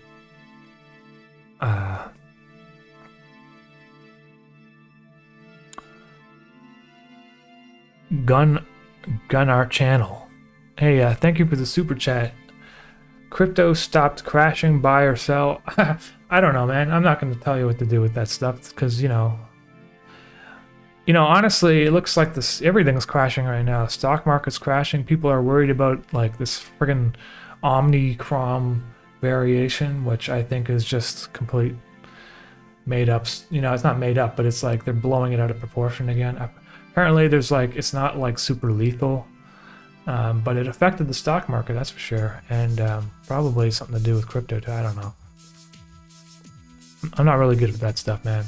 Speaker 2: Gun our channel. Hey, thank you for the super chat. Crypto stopped crashing, buy or sell. I don't know, man. I'm not going to tell you what to do with that stuff because, you know, honestly, it looks like everything's crashing right now. Stock market's crashing. People are worried about like this friggin' Omicron variation, which I think is just complete made up. You know, it's not made up, but it's like they're blowing it out of proportion again. Apparently, there's like it's not like super lethal, but it affected the stock market, that's for sure, and probably something to do with crypto too. I don't know. I'm not really good with that stuff, man.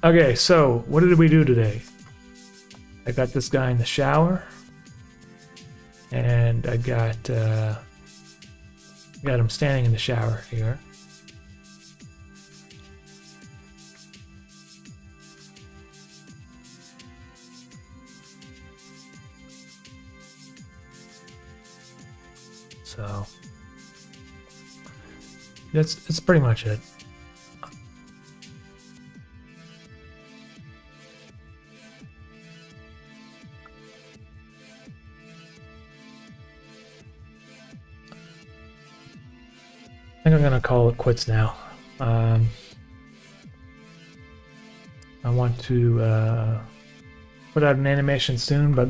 Speaker 2: Okay, so what did we do today? I got this guy in the shower, and I got him standing in the shower here. So that's pretty much it. I think I'm gonna call it quits now. I want to put out an animation soon, but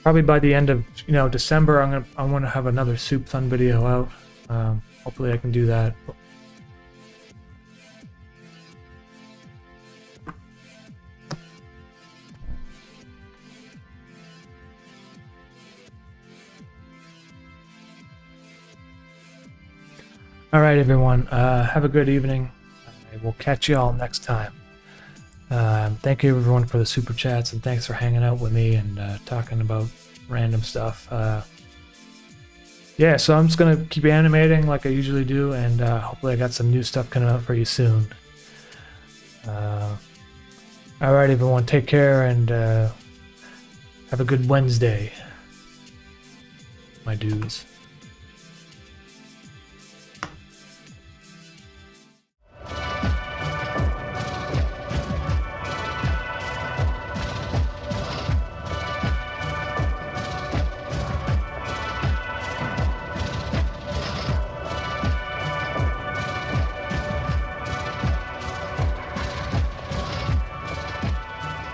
Speaker 2: probably by the end of December, I want to have another Soup Fun video out. Hopefully, I can do that. All right, everyone. Have a good evening. We'll catch you all next time. Thank you, everyone, for the super chats, and thanks for hanging out with me and talking about random stuff. Yeah, so I'm just gonna keep animating like I usually do, and hopefully I got some new stuff coming out for you soon. All right, everyone. Take care and have a good Wednesday, my dudes.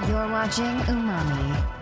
Speaker 1: You're watching UMAMI.